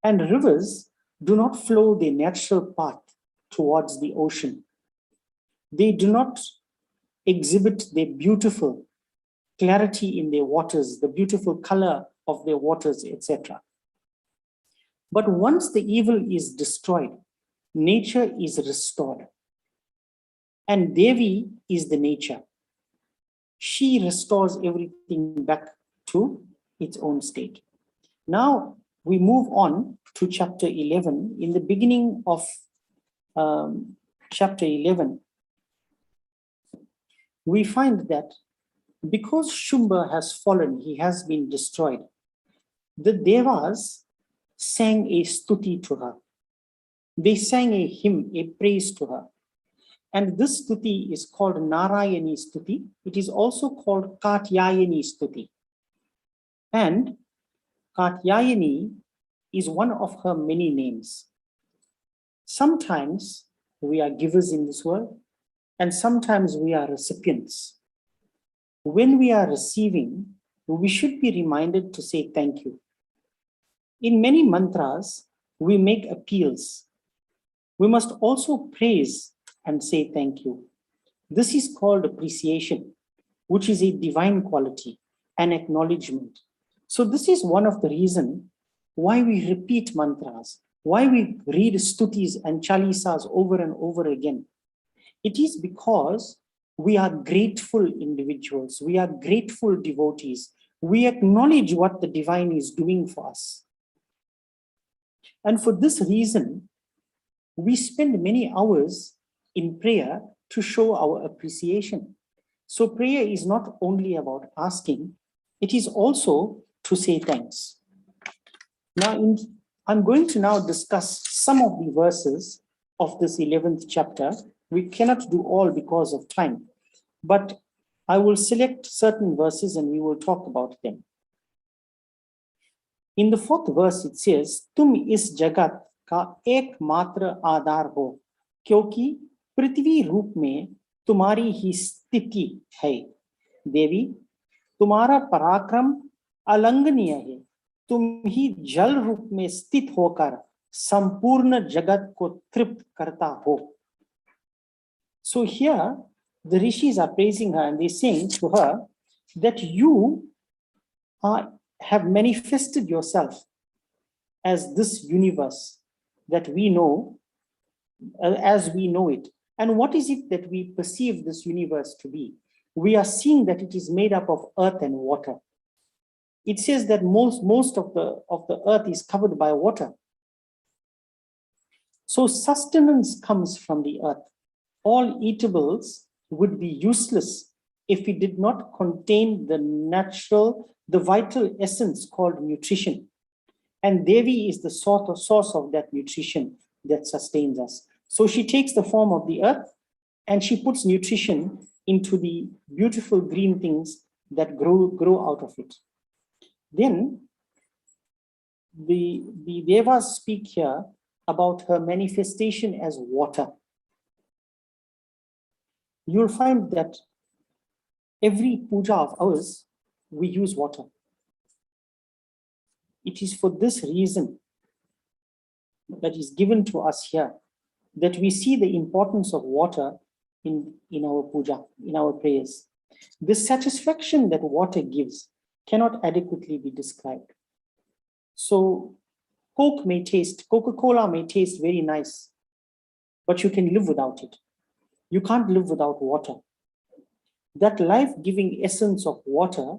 And rivers do not flow their natural path towards the ocean. They do not exhibit their beautiful clarity in their waters, the beautiful color of their waters, etc. But once the evil is destroyed, nature is restored. And Devi is the nature. She restores everything back to its own state. Now we move on to chapter 11. In the beginning of chapter 11, we find that because Shumba has fallen, he has been destroyed, the Devas sang a stuti to her. They sang a hymn, a praise to her. And this stuti is called Narayani stuti. It is also called Katyayani stuti. And Katyayani is one of her many names. Sometimes we are givers in this world, and sometimes we are recipients. When we are receiving, we should be reminded to say thank you. In many mantras, we make appeals. We must also praise and say thank you. This is called appreciation, which is a divine quality, an acknowledgement. So this is one of the reasons why we repeat mantras, why we read stutis and chalisas over and over again. It is because we are grateful individuals. We are grateful devotees. We acknowledge what the divine is doing for us. And for this reason, we spend many hours in prayer to show our appreciation. So prayer is not only about asking, it is also to say thanks. Now, I'm going to now discuss some of the verses of this 11th chapter. We cannot do all because of time, but I will select certain verses and we will talk about them. In the 4th verse, it says, "Tum is jagat ka ek matra aadhar ho, kyonki prithvi roop mein tumhari hi sthiti hai. Devi, tumhara parakram alanganiya hai. तुम ही जल रूप में स्थित होकर संपूर्ण जगत को तृप्त करता हो." So here the rishis are praising her and they saying to her that you have manifested yourself as this universe that we know, as we know it. And what is it that we perceive this universe to be? We are seeing that it is made up of earth and water. It says that most of the earth is covered by water. So sustenance comes from the earth. All eatables would be useless if it did not contain the vital essence called nutrition. And Devi is the source of that nutrition that sustains us. So she takes the form of the earth and she puts nutrition into the beautiful green things that grow out of it. Then the Devas speak here about her manifestation as water. You'll find that every puja of ours, we use water. It is for this reason that is given to us here, that we see the importance of water in our puja, in our prayers. The satisfaction that water gives cannot adequately be described. So Coca-Cola may taste very nice, but you can live without it. You can't live without water. That life-giving essence of water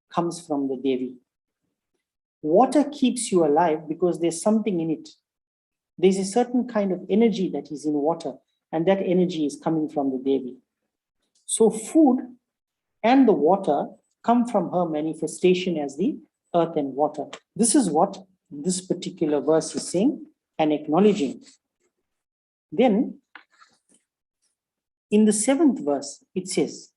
comes from the Devi. Water keeps you alive because there's something in it. There's a certain kind of energy that is in water, and that energy is coming from the Devi. So food and the water come from her manifestation as the earth and water. This is what this particular verse is saying and acknowledging. Then, in the 7th verse, it says,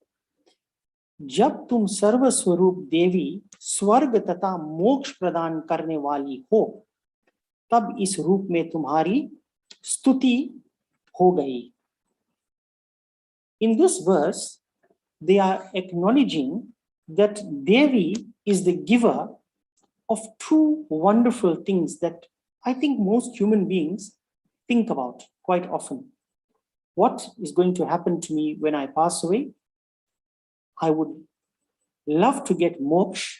"Jab tum sarva swarup Devi स्वर्ग तथा मोक्ष प्रदान करने वाली हो, तब इस रूप में तुम्हारी स्तुति हो गई." In this verse, they are acknowledging that Devi is the giver of two wonderful things that I think most human beings think about quite often. What is going to happen to me when I pass away? I would love to get moksha,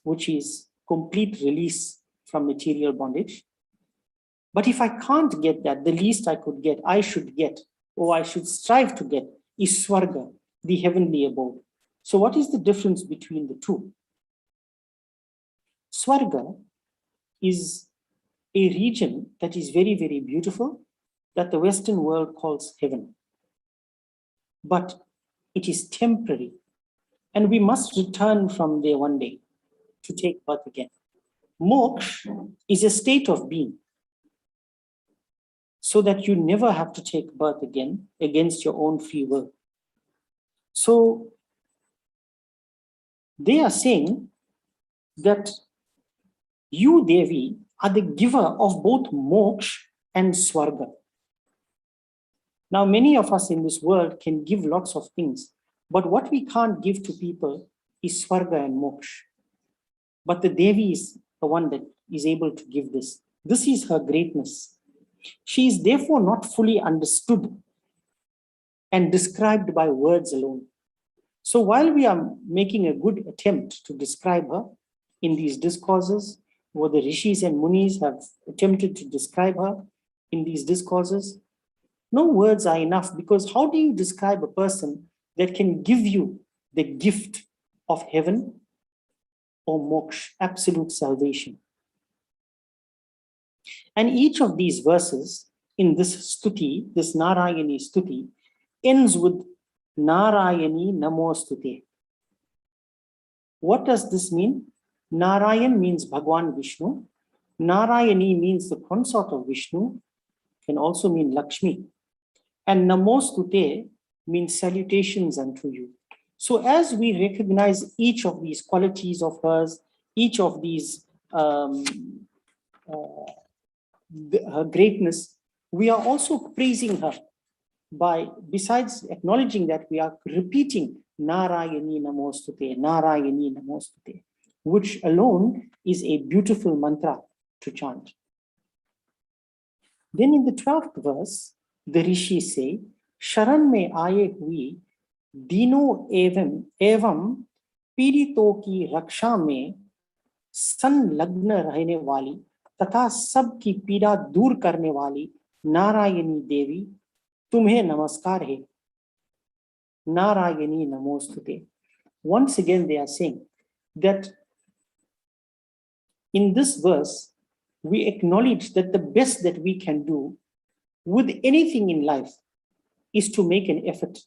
which is complete release from material bondage. But if I can't get that, the least I could get, I should get, or I should strive to get, is Swarga, the heavenly abode. So what is the difference between the two? Swarga is a region that is very, very beautiful, that the Western world calls heaven. But it is temporary, and we must return from there one day to take birth again. Moksha is a state of being, so that you never have to take birth again against your own free will. So they are saying that you, Devi, are the giver of both moksha and swarga. Now, many of us in this world can give lots of things, but what we can't give to people is swarga and moksha. But the Devi is the one that is able to give this. This is her greatness. She is therefore not fully understood and described by words alone. So while we are making a good attempt to describe her in these discourses, what the rishis and munis have attempted to describe her in these discourses. No words are enough, because how do you describe a person that can give you the gift of heaven or moksha, absolute salvation? And each of these verses in this stuti, this Narayani stuti, ends with Narayani Namostute. What does this mean? Narayan means Bhagwan Vishnu. Narayani means the consort of Vishnu, can also mean Lakshmi. And Namostute means salutations unto you. So as we recognize each of these qualities of hers, each of these her greatness, we are also praising her by, besides acknowledging that, we are repeating Narayani Namostute, Narayani Namostute, which alone is a beautiful mantra to chant. Then in the 12th verse, the rishis say, Sharan mein aaye hui, dino evam पीड़ितों की रक्षा में संलग्न रहने वाली तथा सबकी पीड़ा दूर करने वाली नारायणी देवी, तुम्हें नमस्कार है. Narayani Namostute. Once again, they are saying that in this verse, we acknowledge that the best that we can do with anything in life is to make an effort.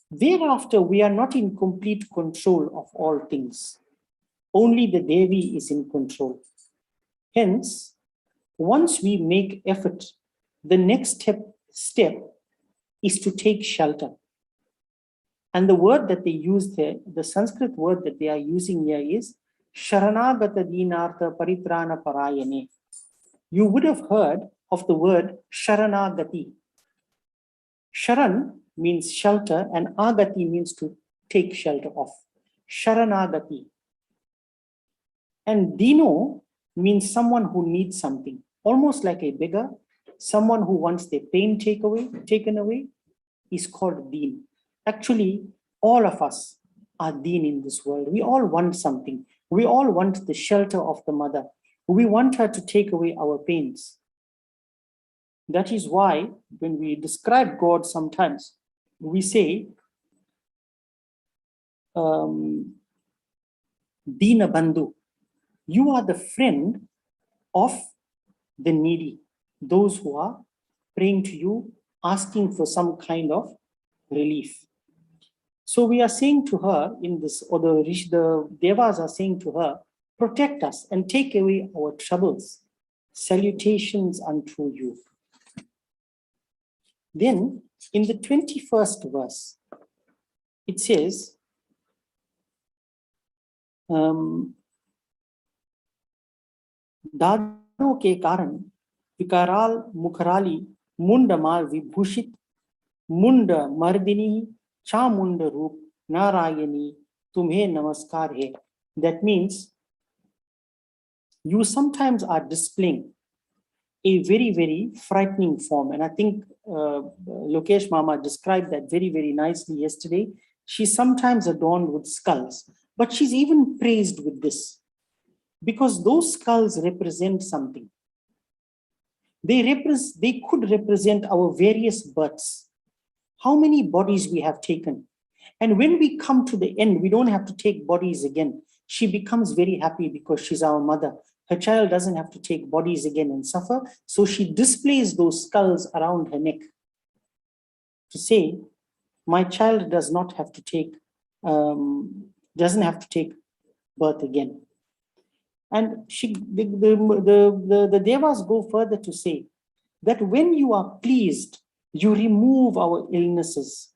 Thereafter, we are not in complete control of all things. Only the Devi is in control. Hence, once we make effort, the next step is to take shelter. And the word that they use there, the Sanskrit word that they are using here is Sharanagata Dinartha Paritrana Parayane. You would have heard of the word Sharanagati. Sharan means shelter and Agati means to take shelter of. Sharanagati. And Dino means someone who needs something, almost like a beggar, someone who wants their pain taken away is called Deen. Actually, all of us are Deen in this world. We all want something. We all want the shelter of the mother. We want her to take away our pains. That is why when we describe God sometimes, we say, Deena Bandhu, you are the friend of the needy, those who are praying to you, asking for some kind of relief. So we are saying to her in this, or the devas are saying to her, protect us and take away our troubles. Salutations unto you. Then in the 21st verse, it says, दादों के कारण विकाराल मुखराली मुंड माल विभूषित मुंड मर्दिनी चामुंड रूप नारायणी तुम्हें नमस्कार है. That means you sometimes are displaying a very, very frightening form. And I think Lokesh Mama described that very, very nicely yesterday. She's sometimes adorned with skulls, but she's even praised with this, because those skulls represent something. They could represent our various births, how many bodies we have taken. And when we come to the end, we don't have to take bodies again. She becomes very happy because she's our mother. Her child doesn't have to take bodies again and suffer. So she displays those skulls around her neck to say, my child does not have to take, doesn't have to take birth again. And the devas go further to say that when you are pleased, you remove our illnesses.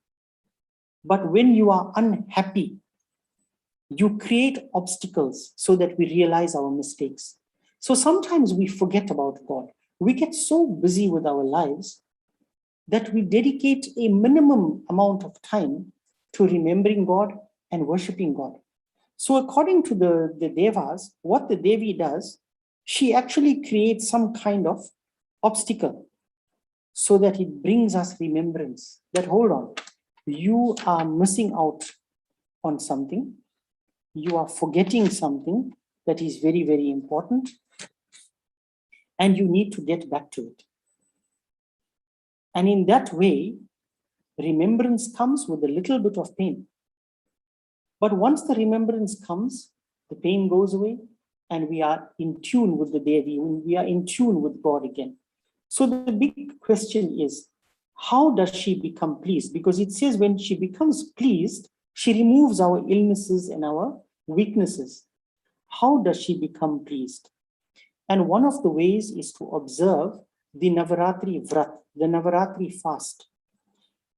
But when you are unhappy, you create obstacles so that we realize our mistakes. So sometimes we forget about God. We get so busy with our lives that we dedicate a minimum amount of time to remembering God and worshiping God. So according to the devas, what the Devi does, she actually creates some kind of obstacle so that it brings us remembrance that, hold on, you are missing out on something, you are forgetting something, that is very, very important. And you need to get back to it. And in that way, remembrance comes with a little bit of pain. But once the remembrance comes, the pain goes away, and we are in tune with the Devi, we are in tune with God again. So the big question is, how does she become pleased? Because it says when she becomes pleased, she removes our illnesses and our weaknesses. How does she become pleased? And one of the ways is to observe the Navaratri Vrat, the Navaratri fast.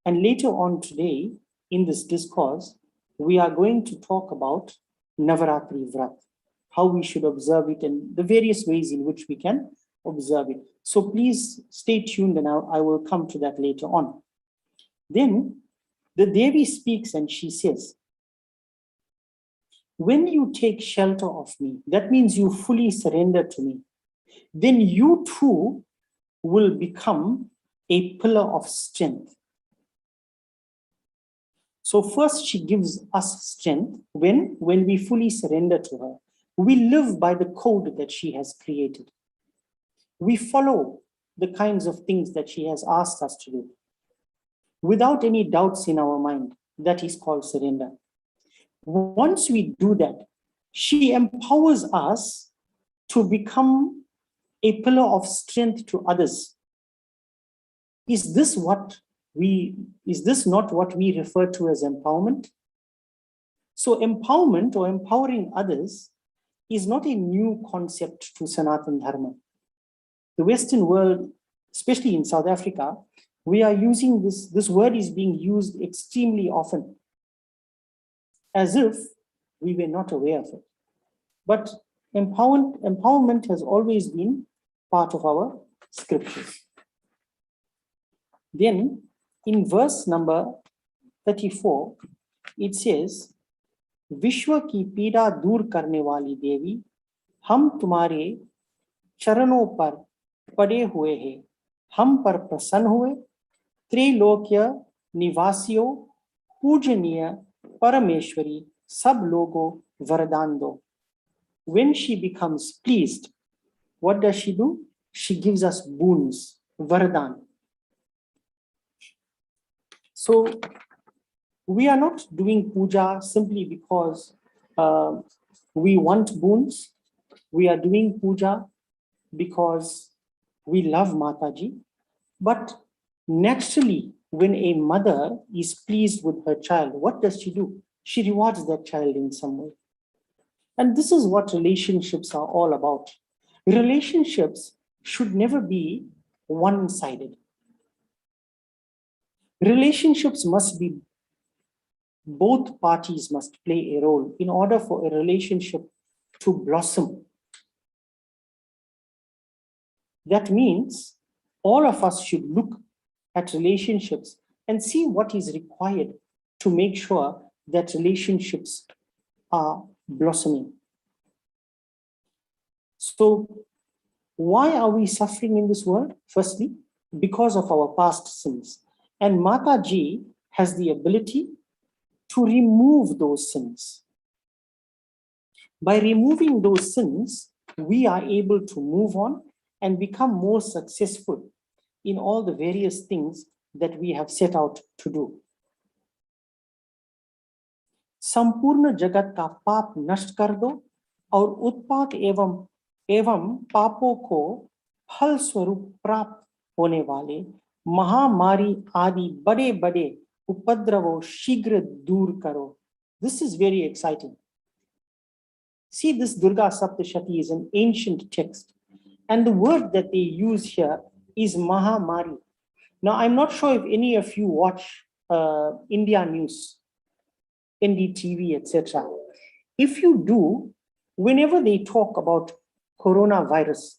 And later on today, in this discourse, we are going to talk about Navaratri Vrat, how we should observe it and the various ways in which we can observe it. So please stay tuned, and I will come to that later on. Then the Devi speaks and she says, when you take shelter of me, that means you fully surrender to me, then you too will become a pillar of strength. So first she gives us strength when we fully surrender to her. We live by the code that she has created. We follow the kinds of things that she has asked us to do without any doubts in our mind. That is called surrender. Once we do that, she empowers us to become a pillar of strength to others. Is this not what we refer to as empowerment? So empowerment or empowering others is not a new concept to Sanatana Dharma. The Western world, especially in South Africa, we are using this word is being used extremely often, as if we were not aware of it. But empowerment has always been part of our scriptures. Then in verse number 34, it says, Vishwa ki pida dur karne wali Devi, hum tumhare charanon par pade hue hai, hum par prasann hue, Trilokya निवासियों पूजनीय Parameshwari sab logo vardhan do. When she becomes pleased, what does she do? She gives us boons, vardhan. So we are not doing puja simply because we want boons. We are doing puja because we love Mataji. But naturally, when a mother is pleased with her child, what does she do? She rewards that child in some way. And this is what relationships are all about. Relationships should never be one-sided. Relationships must be, both parties must play a role in order for a relationship to blossom. That means all of us should look at relationships and see what is required to make sure that relationships are blossoming. So why are we suffering in this world? Firstly, because of our past sins. And Mataji has the ability to remove those sins. By removing those sins, we are able to move on and become more successful in all the various things that we have set out to do. संपूर्ण जगत का पाप नष्ट कर दो और उत्पात एवं पापों को फल स्वरूप प्राप्त होने वाले महामारी आदि बड़े बड़े उपद्रवों शीघ्र दूर करो. This is very exciting. See, this Durga Saptashati is an ancient text, and the word that they use here is Mahamari. Now, I'm not sure if any of you watch India news, NDTV, etc. If you do, whenever they talk about coronavirus,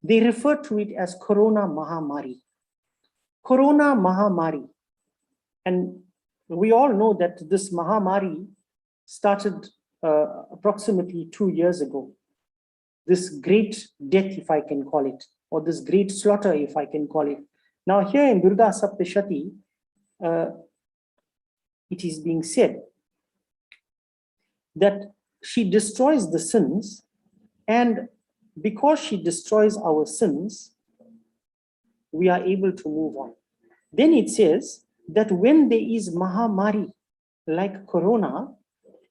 they refer to it as Corona Mahamari. Corona Mahamari. And we all know that this Mahamari started approximately 2 years ago. This great death, if I can call it, or this great slaughter, if I can call it. Now here in Durga Saptashati, it is being said that she destroys the sins And because she destroys our sins, we are able to move on. Then it says that when there is Mahamari, like Corona,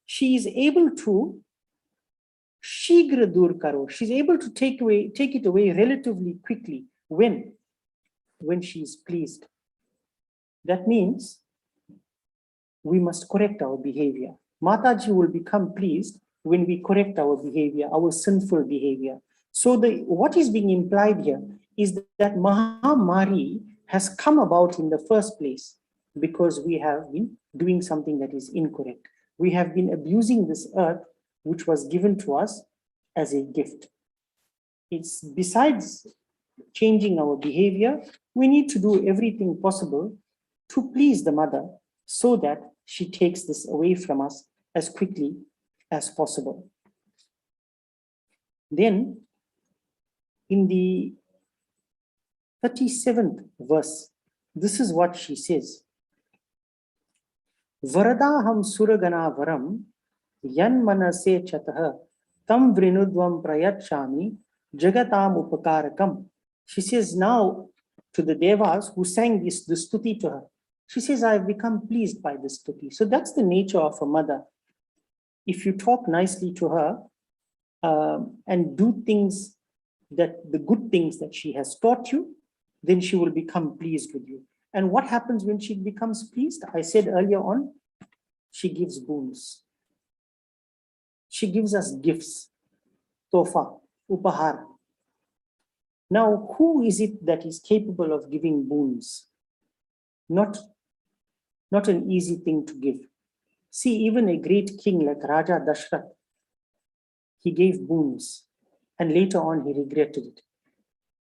she is able to shigra dur karo. She's able to take it away relatively quickly. When she is pleased. That means we must correct our behavior. Mataji will become pleased when we correct our behavior, our sinful behavior. So what is being implied here is that Mahamari has come about in the first place because we have been doing something that is incorrect. We have been abusing this earth, which was given to us as a gift. It's besides changing our behavior, we need to do everything possible to please the mother so that she takes this away from us as quickly as possible. Then in the 37th verse, this is what she says. Varadaham suragana varam yan manase chataha tam vrinudvam prayachami jagatam upakarakam. She says now to the devas who sang this stuti to her, she says, I have become pleased by this stuti. So that's the nature of a mother. If you talk nicely to her and do things the good things that she has taught you, then she will become pleased with you. And what happens when she becomes pleased? I said earlier on, she gives boons. She gives us gifts, tofa, upahar. Now, who is it that is capable of giving boons? Not an easy thing to give. See, even a great king like Raja Dashrath, he gave boons and later on he regretted it.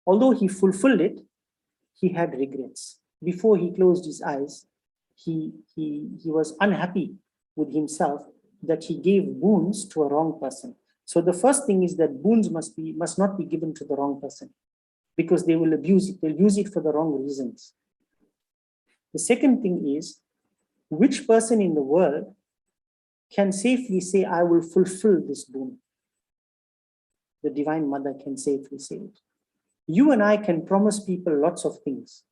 Although he fulfilled it, he had regrets. Before he closed his eyes, he was unhappy with himself that he gave boons to a wrong person. So the first thing is that boons must not be given to the wrong person because they will abuse it. They'll use it for the wrong reasons. The second thing is, which person in the world can safely say, I will fulfill this boon? The Divine Mother can safely say it. You and I can promise people lots of things,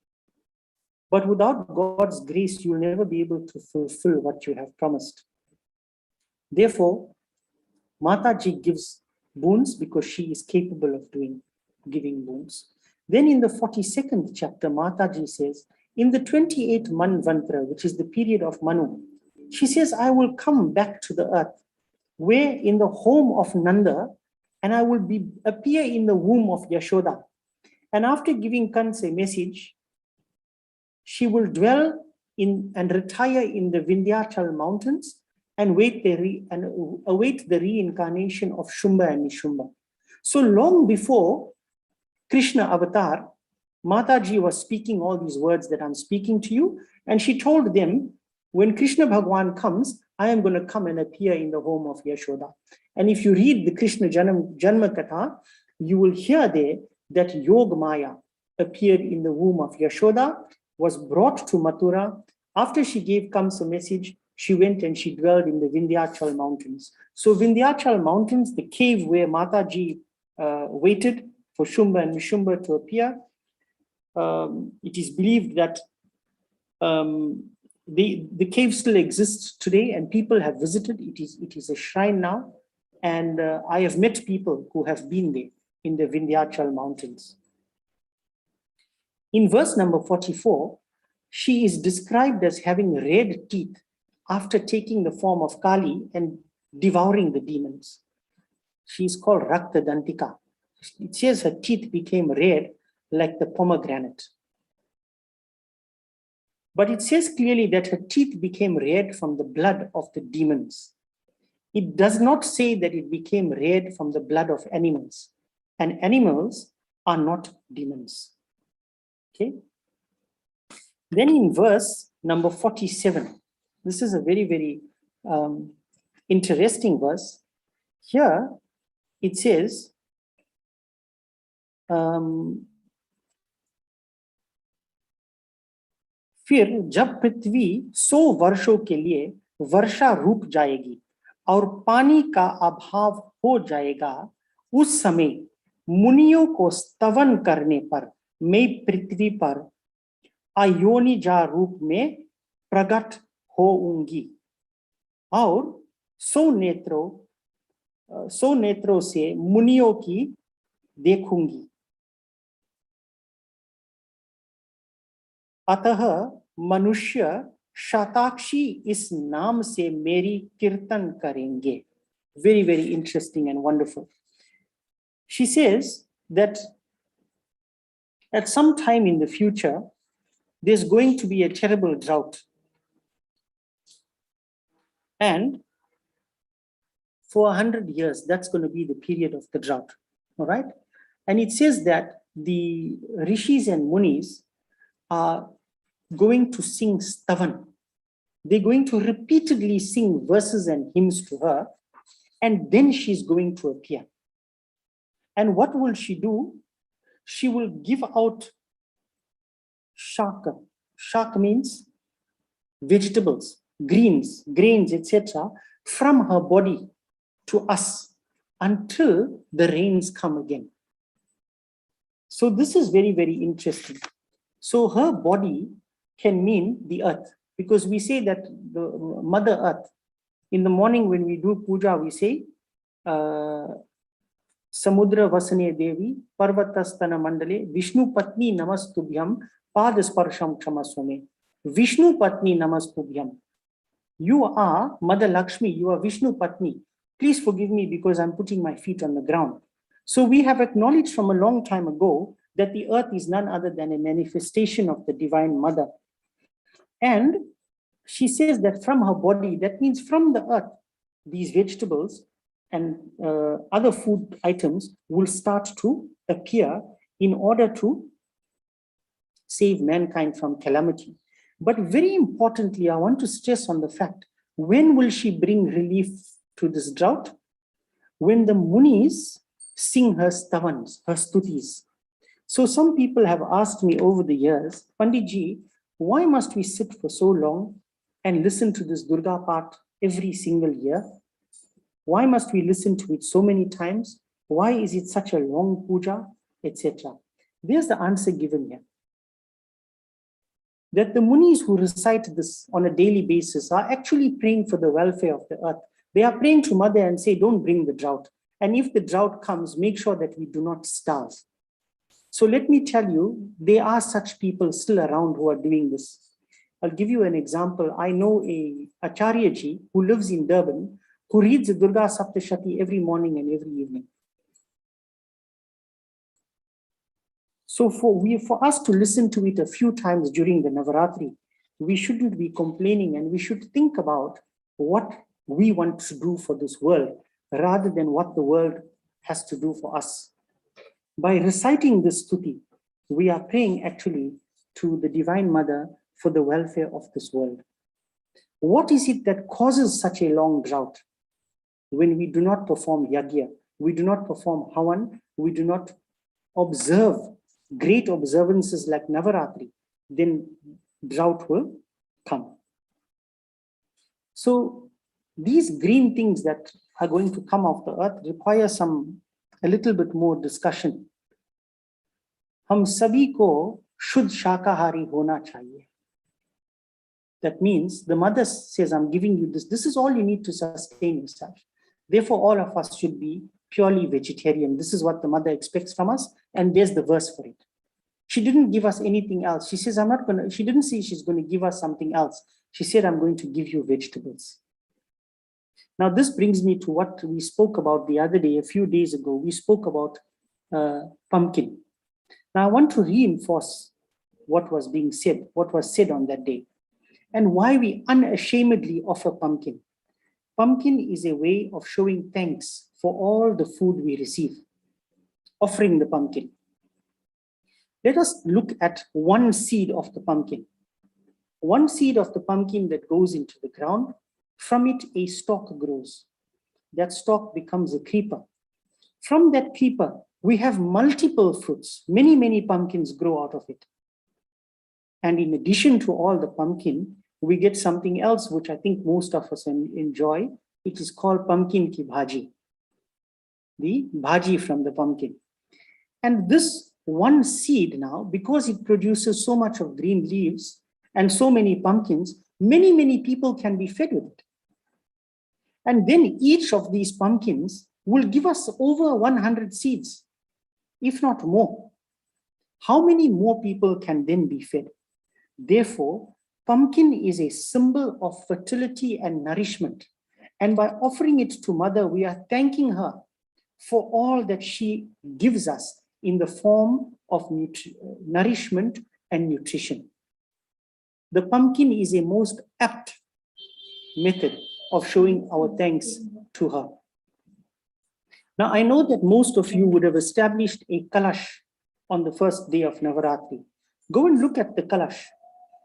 but without God's grace, you'll never be able to fulfill what you have promised. Therefore, Mataji gives boons because she is capable of giving boons. Then in the 42nd chapter, Mataji says, in the 28th Manvantra, which is the period of Manu, she says, I will come back to the earth, where in the home of Nanda, and I will appear in the womb of Yashoda. And after giving Kansa a message, she will dwell in and retire in the Vindhyachal mountains and await the reincarnation of Shumba and Nishumba. So long before Krishna avatar, Mataji was speaking all these words that I'm speaking to you, and she told them, when Krishna Bhagwan comes, I am going to come and appear in the home of Yashoda. And if you read the Krishna Janma Katha, you will hear there that Yog Maya appeared in the womb of Yashoda, was brought to Mathura. After she gave Kamsa a message, she went and she dwelled in the Vindhyachal mountains. So Vindhyachal mountains, the cave where Mataji waited for Shumba and Nishumba to appear, it is believed that the cave still exists today and people have visited. It is a shrine now. And I have met people who have been there in the Vindhyachal mountains. In verse number 44, she is described as having red teeth after taking the form of Kali and devouring the demons. She is called Rakta Dantika. It says her teeth became red like the pomegranate. But it says clearly that her teeth became red from the blood of the demons. It does not say that it became red from the blood of animals. And animals are not demons. Okay. Then in verse number 47, this is a very, very interesting verse. Here it says, फिर जब पृथ्वी 100 वर्षों के लिए वर्षा रुक जाएगी और पानी का अभाव हो जाएगा, उस समय मुनियों को स्तवन करने पर मैं पृथ्वी पर अयोनिजा रूप में प्रकट होऊंगी और 100 नेत्रों से मुनियों की देखूंगी। अतः मनुष्य शताक्षी इस नाम से मेरी कीर्तन करेंगे। Very, very interesting and wonderful. She says that at some time in the future, there's going to be a terrible drought. And for 100 years, that's going to be the period of the drought. All right. And it says that the rishis and munis are going to sing stavan. They're going to repeatedly sing verses and hymns to her, and then she's going to appear. And what will she do? She will give out shaka. Shaka means vegetables, greens, grains, etc., from her body to us until the rains come again. So this is very, very interesting. So her body can mean the earth, because we say that the Mother Earth, in the morning when we do puja, we say, Samudra Vasane Devi, Parvatastana Mandale, Vishnu Patni Namastubhyam, Padasparsham Chamaswame. Vishnu Patni Namastubhyam. You are Mother Lakshmi, you are Vishnu Patni. Please forgive me because I'm putting my feet on the ground. So we have acknowledged from a long time ago that the earth is none other than a manifestation of the Divine Mother. And she says that from her body, that means from the earth, these vegetables and other food items will start to appear in order to save mankind from calamity. But very importantly, I want to stress on the fact, when will she bring relief to this drought? When the munis sing her stavans, her stutis. So some people have asked me over the years, Panditji, why must we sit for so long and listen to this Durga part every single year? Why must we listen to it so many times? Why is it such a long puja, etc.? There's the answer given here. That the munis who recite this on a daily basis are actually praying for the welfare of the earth. They are praying to Mother and say, don't bring the drought. And if the drought comes, make sure that we do not starve. So let me tell you, there are such people still around who are doing this. I'll give you an example. I know a Acharyaji who lives in Durban, who reads the Durga Saptashati every morning and every evening. So for us to listen to it a few times during the Navaratri, we shouldn't be complaining, and we should think about what we want to do for this world rather than what the world has to do for us. By reciting this stuti, we are praying actually to the Divine Mother for the welfare of this world. What is it that causes such a long drought? When we do not perform yagya, we do not perform havan, we do not observe great observances like Navaratri, then drought will come. So these green things that are going to come off the earth require a little bit more discussion. हम सभी को शुद्ध शाकाहारी होना चाहिए. That means the mother says, I'm giving you this. This is all you need to sustain yourself. Therefore, all of us should be purely vegetarian. This is what the mother expects from us. And there's the verse for it. She didn't give us anything else. She says, she didn't say she's going to give us something else. She said, I'm going to give you vegetables. Now, this brings me to what we spoke about the other day, a few days ago. We spoke about pumpkin. Now, I want to reinforce what was being said, what was said on that day, and why we unashamedly offer pumpkin. Pumpkin is a way of showing thanks for all the food we receive, offering the pumpkin. Let us look at one seed of the pumpkin. One seed of the pumpkin that goes into the ground, from it a stalk grows. That stalk becomes a creeper. From that creeper, we have multiple fruits. Many, many pumpkins grow out of it. And in addition to all the pumpkin, we get something else, which I think most of us enjoy. It is called pumpkin ki bhaji. the bhaji from the pumpkin. And this one seed now, because it produces so much of green leaves and so many pumpkins, many, many people can be fed with it. And then each of these pumpkins will give us over 100 seeds, if not more. How many more people can then be fed? Therefore, pumpkin is a symbol of fertility and nourishment. And by offering it to Mother, we are thanking her for all that she gives us in the form of nourishment and nutrition. The pumpkin is a most apt method of showing our thanks to her. Now, I know that most of you would have established a kalash on the first day of Navaratri. Go and look at the kalash.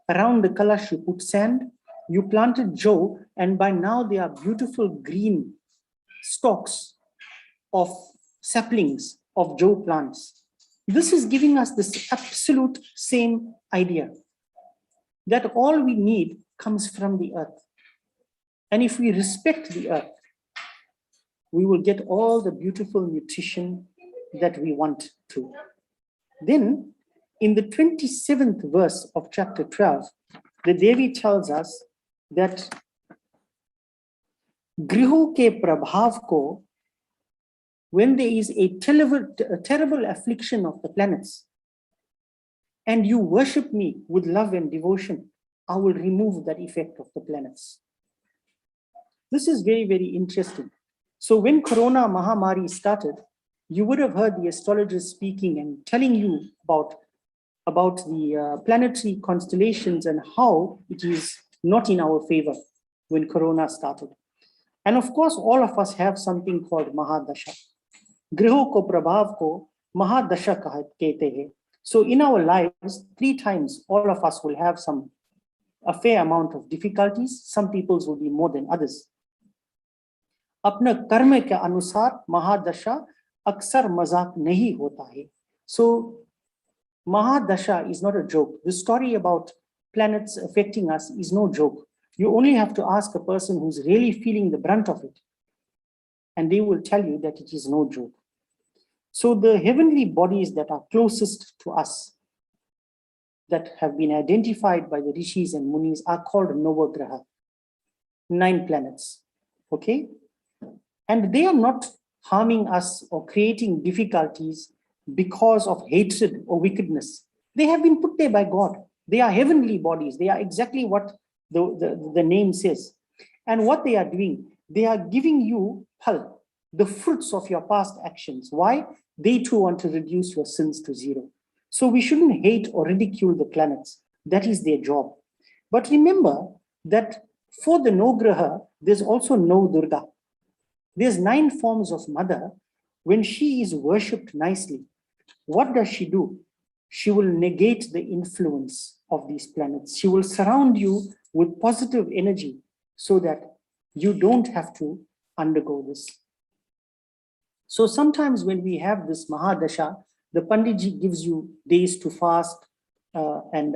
Around the kalash, you put sand, you planted jow, and by now there are beautiful green stalks of saplings of jow plants. This is giving us this absolute same idea that all we need comes from the earth. And if we respect the earth, we will get all the beautiful nutrition that we want to. Then, in the 27th verse of chapter 12, the Devi tells us that Griho ke prabhav ko, when there is a terrible affliction of the planets, and you worship me with love and devotion, I will remove that effect of the planets. This is very, very interesting. So when Corona Mahamari started, you would have heard the astrologers speaking and telling you about the planetary constellations and how it is not in our favor when Corona started. And of course, all of us have something called Mahadasha. Griho ko prabhav ko Mahadasha kehte hai. So in our lives, 3 times, all of us will have a fair amount of difficulties. Some people's will be more than others. Apna karma ke anusar Mahadasha aksar mazak nahi hota hai. So Mahadasha is not a joke. The story about planets affecting us is no joke. You only have to ask a person who's really feeling the brunt of it, and they will tell you that it is no joke. So the heavenly bodies that are closest to us, that have been identified by the rishis and munis, are called Navagraha, 9 planets, okay? And they are not harming us or creating difficulties because of hatred or wickedness. They have been put there by God. They are heavenly bodies. They are exactly what the name says. And what they are doing, they are giving you phal, the fruits of your past actions. Why? They too want to reduce your sins to 0. So we shouldn't hate or ridicule the planets. That is their job. But remember that for the Nograha, there's also No Durga. There's 9 forms of Mother. When she is worshipped nicely, what does she do? She will negate the influence of these planets. She will surround you with positive energy so that you don't have to undergo this. So sometimes when we have this Mahadasha, the Panditji gives you days to fast and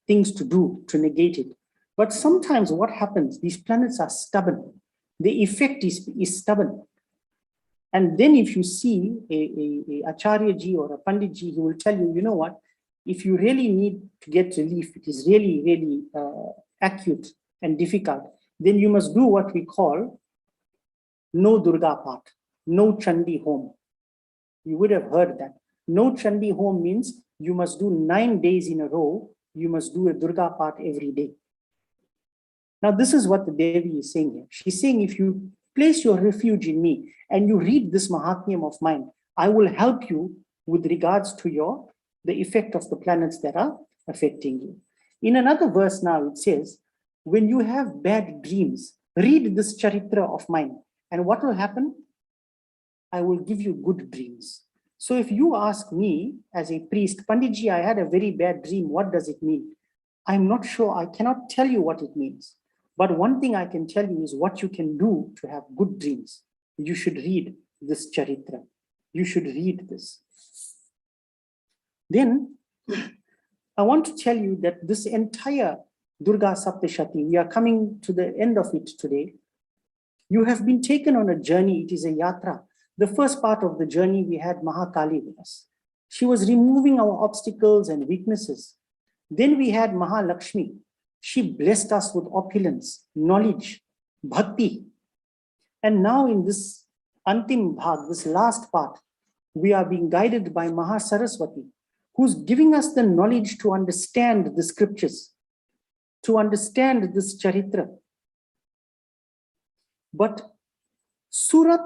things to do to negate it. But sometimes what happens, these planets are stubborn. The effect is stubborn. And then if you see a Acharya-ji or a Pandit-ji, he will tell you, you know what, if you really need to get relief, it is really, really acute and difficult, then you must do what we call no Durga Path, no Chandi Home. You would have heard that. No Chandi Home means you must do 9 days in a row, you must do a Durga Path every day. Now this is what the Devi is saying here. She's saying, if you place your refuge in me and you read this Mahatmyam of mine, I will help you with regards to the effect of the planets that are affecting you. In another verse now it says, when you have bad dreams, read this Charitra of mine, and what will happen? I will give you good dreams. So if you ask me as a priest, Panditji, I had a very bad dream, what does it mean? I'm not sure, I cannot tell you what it means. But one thing I can tell you is what you can do to have good dreams. You should read this Charitra. You should read this. Then I want to tell you that this entire Durga Saptashati, we are coming to the end of it today. You have been taken on a journey. It is a yatra The first part of the journey, we had Mahakali with us. She was removing our obstacles and weaknesses. Then we had Mahalakshmi. She blessed us with opulence, knowledge, bhakti. And now in this Antim Bhag, this last part, we are being guided by Mahasaraswati, who's giving us the knowledge to understand the scriptures, to understand this charitra. But Surat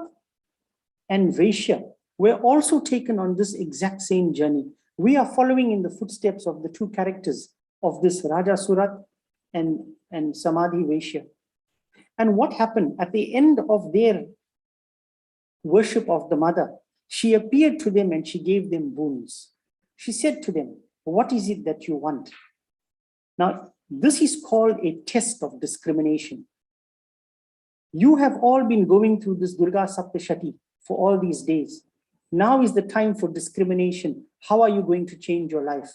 and Vaishya were also taken on this exact same journey. We are following in the footsteps of the two characters of this Raja Surat and Samadhi Vaishya. And what happened at the end of their worship of the mother, she appeared to them and she gave them boons. She said to them, what is it that you want? Now, this is called a test of discrimination. You have all been going through this Durga Saptashati for all these days. Now is the time for discrimination. How are you going to change your life?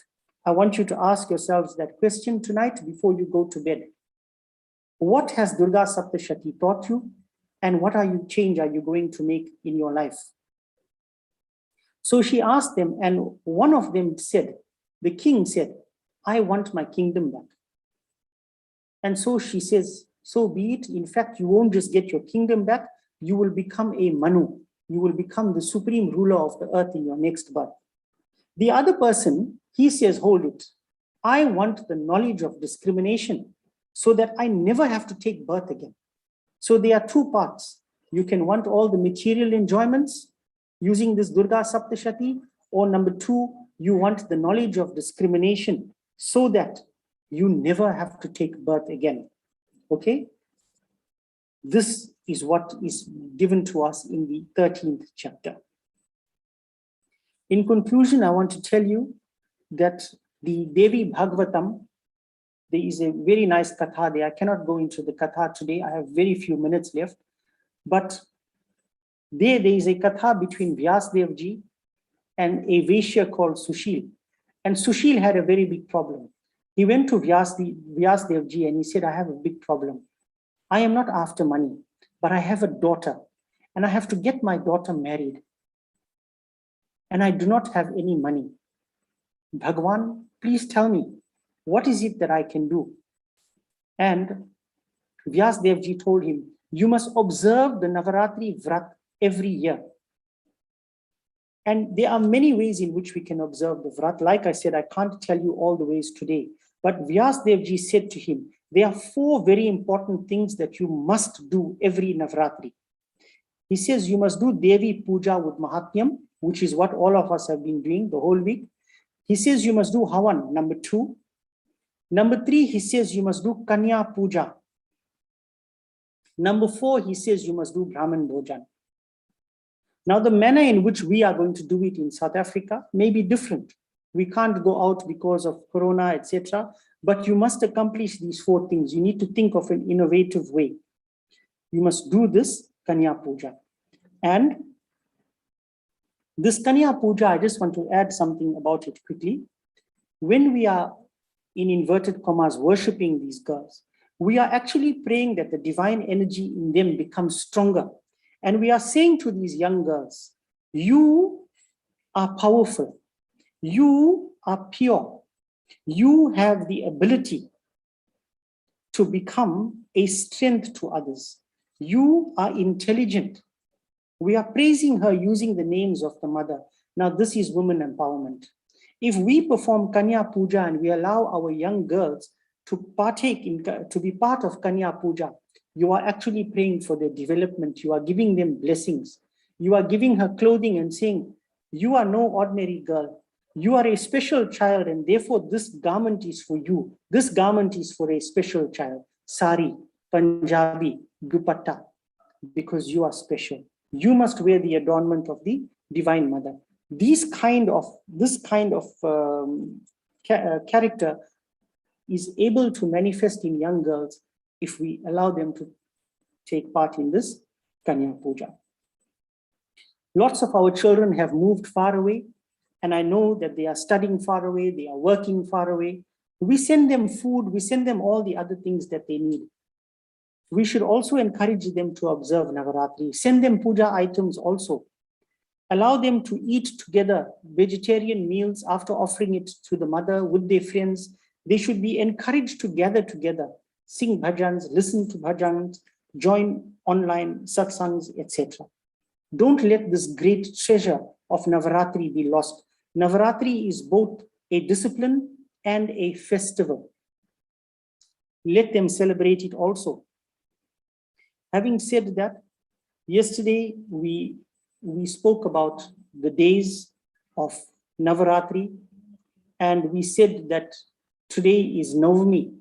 I want you to ask yourselves that question tonight before you go to bed. What has Durga Saptashati taught you? And what change are you going to make in your life? So she asked them, and one of them said, the king said, I want my kingdom back. And so she says, so be it. In fact, you won't just get your kingdom back, you will become a Manu. You will become the supreme ruler of the earth in your next birth. The other person, he says, hold it. I want the knowledge of discrimination so that I never have to take birth again. So there are two parts. You can want all the material enjoyments using this Durga Saptashati, or number two, you want the knowledge of discrimination so that you never have to take birth again. Okay? This is what is given to us in the 13th chapter. In conclusion, I want to tell you that the Devi Bhagavatam, there is a very nice katha there. I cannot go into the katha today. I have very few minutes left. But there is a katha between Vyasdev ji and a Vaishya called Sushil. And Sushil had a very big problem. He went to Vyasdev ji and he said, I have a big problem. I am not after money, but I have a daughter and I have to get my daughter married. And I do not have any money. Bhagwan, please tell me, what is it that I can do? And Vyasdev ji told him, you must observe the Navaratri Vrat every year. And there are many ways in which we can observe the Vrat. Like I said, I can't tell you all the ways today. But Vyasdev ji said to him, there are 4 very important things that you must do every Navaratri. He says you must do Devi Puja with Mahatmyam, which is what all of us have been doing the whole week. He says you must do Havan, number 2. Number 3, he says you must do Kanya Puja. Number 4, he says you must do Brahman Bhojan. Now, the manner in which we are going to do it in South Africa may be different. We can't go out because of Corona, etc. But you must accomplish these 4 things. You need to think of an innovative way. You must do this Kanya Puja. And this Kanya Puja, I just want to add something about it quickly. When we are, in inverted commas, worshipping these girls, we are actually praying that the divine energy in them becomes stronger. And we are saying to these young girls, you are powerful. You are pure. You have the ability to become a strength to others. You are intelligent. We are praising her using the names of the mother. Now, this is women empowerment. If we perform Kanya Puja and we allow our young girls to partake in, to be part of Kanya Puja, you are actually praying for their development. You are giving them blessings. You are giving her clothing and saying, you are no ordinary girl. You are a special child, and therefore this garment is for you. This garment is for a special child. Sari, Punjabi, dupatta, because you are special. You must wear the adornment of the Divine Mother. This kind of character is able to manifest in young girls if we allow them to take part in this Kanya Puja. Lots of our children have moved far away, and I know that they are studying far away, they are working far away. We send them food, we send them all the other things that they need. We should also encourage them to observe Navaratri. Send them puja items also. Allow them to eat together vegetarian meals after offering it to the mother with their friends. They should be encouraged to gather together, sing bhajans, listen to bhajans, join online satsangs, etc. Don't let this great treasure of Navaratri be lost. Navaratri is both a discipline and a festival. Let them celebrate it also. Having said that, yesterday we spoke about the days of Navaratri, and we said that today is Navami.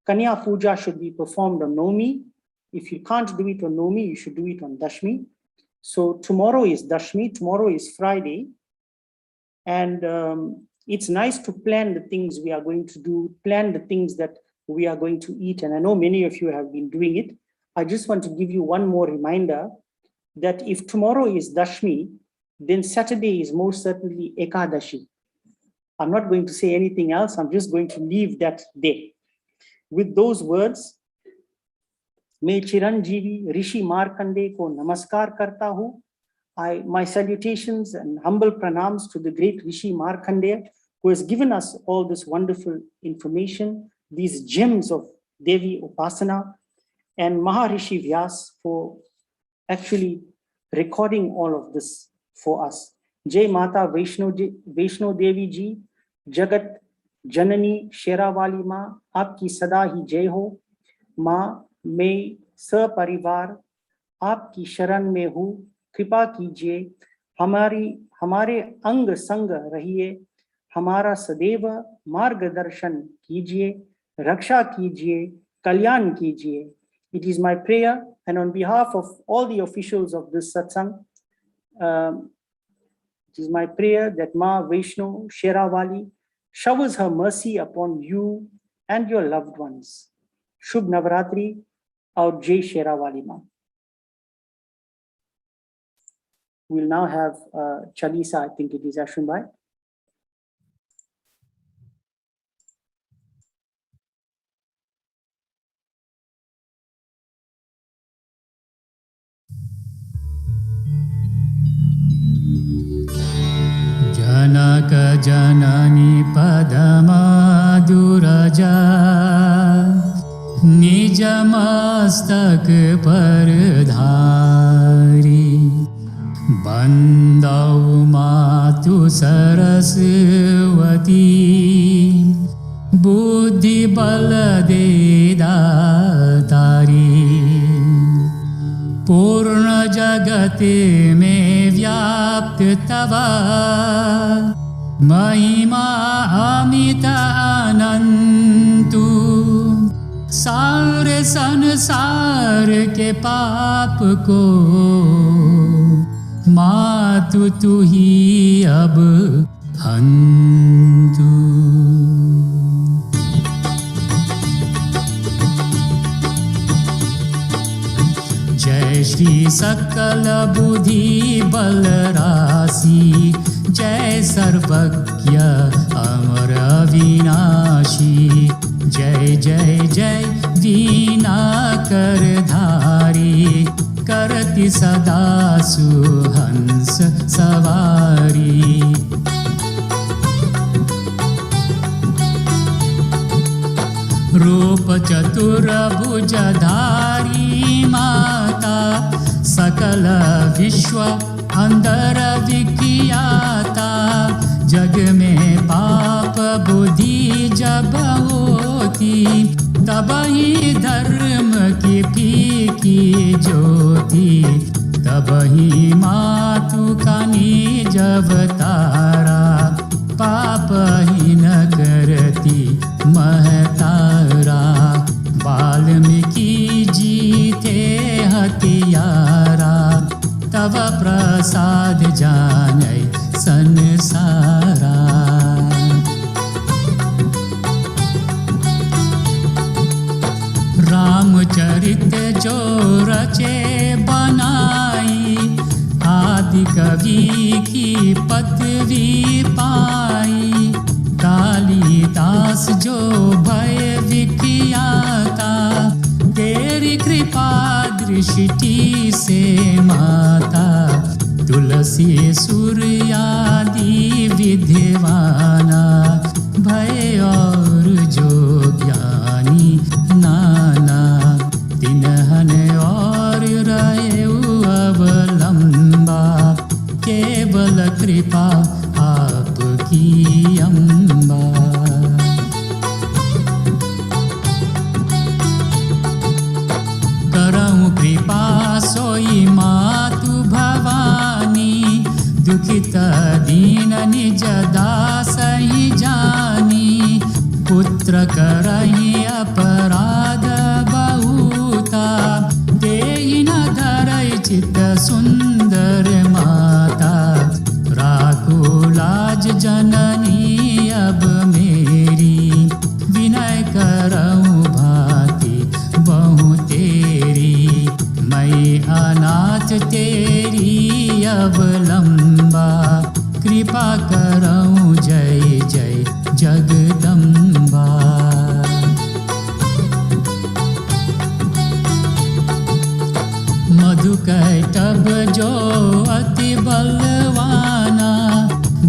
Kanya puja should be performed on Navami. If you can't do it on Navami, you should do it on Dashmi. So tomorrow is Dashmi, tomorrow is Friday, and it's nice to plan the things we are going to do, plan the things that we are going to eat, and I know many of you have been doing it. I just want to give you one more reminder that if tomorrow is Dashmi, then Saturday is most certainly Ekadashi. I'm not going to say anything else, I'm just going to leave that there. With those words, मैं चिरंजीवी ऋषि मार्कंडे को नमस्कार करता हूँ. My salutations and humble pranams to the great Rishi Markandeya, who has given us all this wonderful information, these gems of Devi Upasana, and Maharishi Vyas for actually recording all of this for us. Jai Mata Vaishno Devi Ji, Jagat Janani Sherawali Ma, Aapki Sada Hi Jai Ho. Ma, मैं सपरिवार आपकी शरण में हूँ, कृपा कीजिए, हमारे अंग संग रहिए, हमारा सदैव मार्गदर्शन कीजिए, रक्षा कीजिए, कल्याण कीजिए. It is my prayer, and on behalf of all the officials of this satsang, it is my prayer that Ma Vaishno Sherawali showers her mercy upon you and your loved ones. Shubh Navaratri, और जय शेरावाली माँ. We'll now have Chalisa, I think it is Shumba. Janaka Janani Padama Duraja निज मस्तक पर धारी, बंदौ मातु सरस्वती, बुद्धि बल दे दातारी. पूर्ण जगत में व्याप्त तव महिमा अमित अनंतु, सारे संसार के पाप को मातु तू ही अब हंतु. जय श्री सकल बुद्धि बल राशि, जय सर्वज्ञ अमर अविनाशी. जय जय जय वीणा कर धारी, करति सदा सुहंस सवारी. रूप चतुर्भुजधारी माता, सकल विश्व अंदर विख्याता. जग में पाप बुद्धि जब होती, तब ही धर्म की फीकी ज्योति. तब ही मातु का निज अवतारा, पाप ही न करती महतारा. वाल्मीकि जी थे हथियारा, तब प्रसाद जानै संसारा. रामचरित जो रचे बनाई, आदि कवि की पदवी पाई. कालिदास जो भय विख्याता, तेरी कृपा दृष्टि से माता, तुलसी सूर्यादि विद्वाना भय और जो ज्ञानी नाना तिन्हन और रहे अवलंबा केवल कृपा आपकी अम्बा। करऊं कृपा सोई मातु भवानी दुखित दीन निज दास ही जानी पुत्र करहि अपराध बहुता तेहि न धरै चित्त सुंदर माता राखो लाज जननी अब मेरी विनय करऊं भांति बहु तेरी मैं अनाथ तेरी अवलंबा कृपा करऊं जय जय जगदम्बा। मधुकैटभ जो अति बलवाना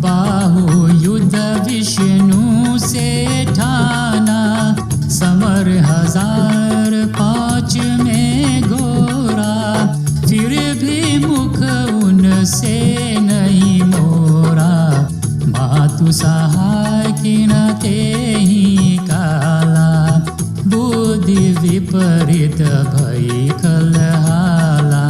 बाहु युद्ध विष्णु से ठाना समर 1005 में गोरा फिर भी मुख उनसे नहीं मोरा मातु सहाय किनते ही काला बुद्धि विपरीत भई खलहाला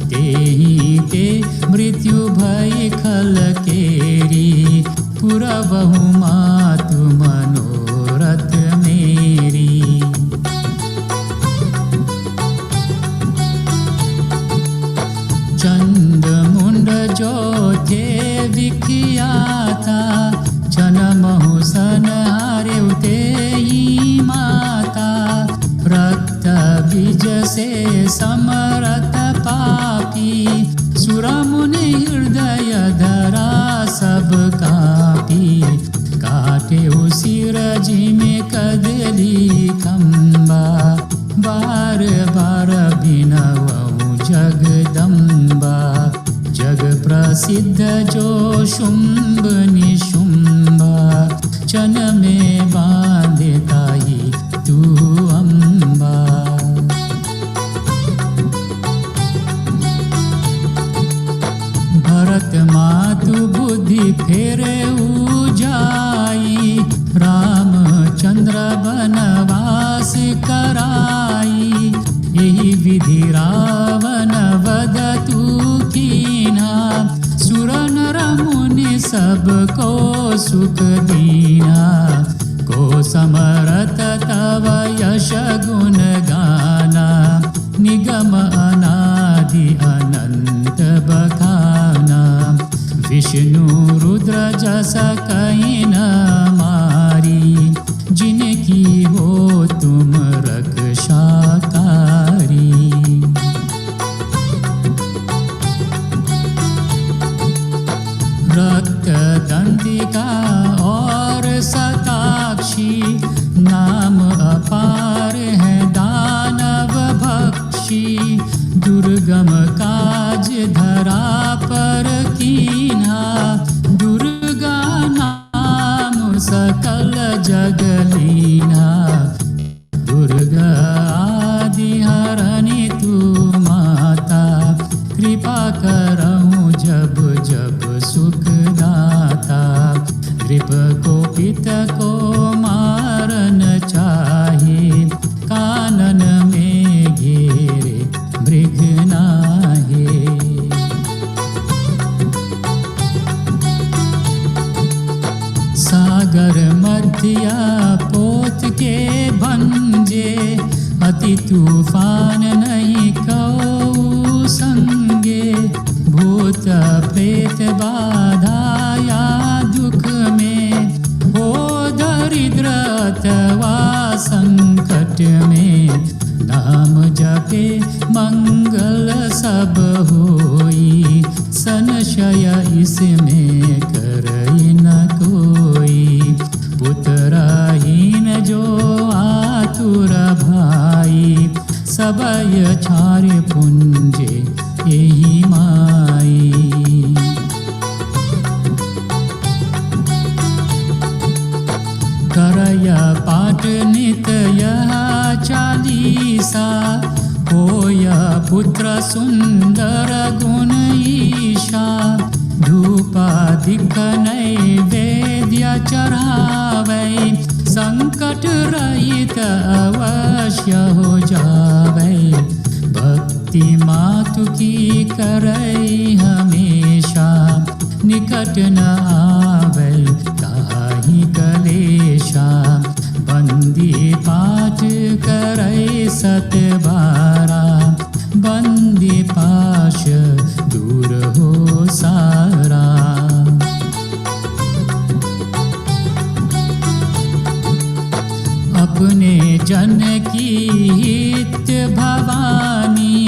तेहि ते मृत्यु भई खल केरी पुरबहु मातु मनोरथ मेरी। चंद मुंड जो थे विख्याता जन्महु संहारे तेहि माता रक्त बीज से समरत पापी सुरमुनि हृदय धरा सब कापी काटे उसी रजी में कदली खम्बा बार बार बिनवऊं जगदम्बा जग प्रसिद्ध जो शुंब निशुंबा चन में बांधे ताई तू अम्बा। भरत मातु बुद्धि फेरे जाई रामचंद्र बनवास कराई यही विधि रावण वध तू कीना सुर नर मुनि सबको सुख दीना को समरथ तव यश गुण गाना निगम अनादि अनंत बखाना विष्णु रुद्र जस कहीं न मारी जिनकी हो तुम रक्षाकारी। रक्त दंतिका और सताक्षी नाम अपार है दानव भक्षी दुर्गम काज धरा पर कीन्हा दुर्गा नाम सकल जगलीना दुर्गा आदि हरणी तू माता कृपा करऊं जब जब सुख दाता कृप को पित को मारन चाहे कानन में घेरे मृग नाहे। सागर मध्या पोत के भंजे अति तूफान नहीं कऊ संगे भूत प्रेत बाधाया दुख में हो दरिद्र अथवा संकट में नाम जपे मंगल सब होई संशय इसमें करई न कोई पुत्रहीन जो आतुर भाई सबय छारे पुंजे यही माई। पाठ नित यह चालीसा, होय पुत्र सुंदर गुण ईशा। धूपाधिक नैवेद्य चढ़ावै, संकट रहित अवश्य हो जावै। भक्ति मातु की करै हमेशा, निकट न आवै काहि कलेशा। बंदी पाठ करै सत बारा, बंदी पाश दूर हो सारा। अपने जन की हित भवानी,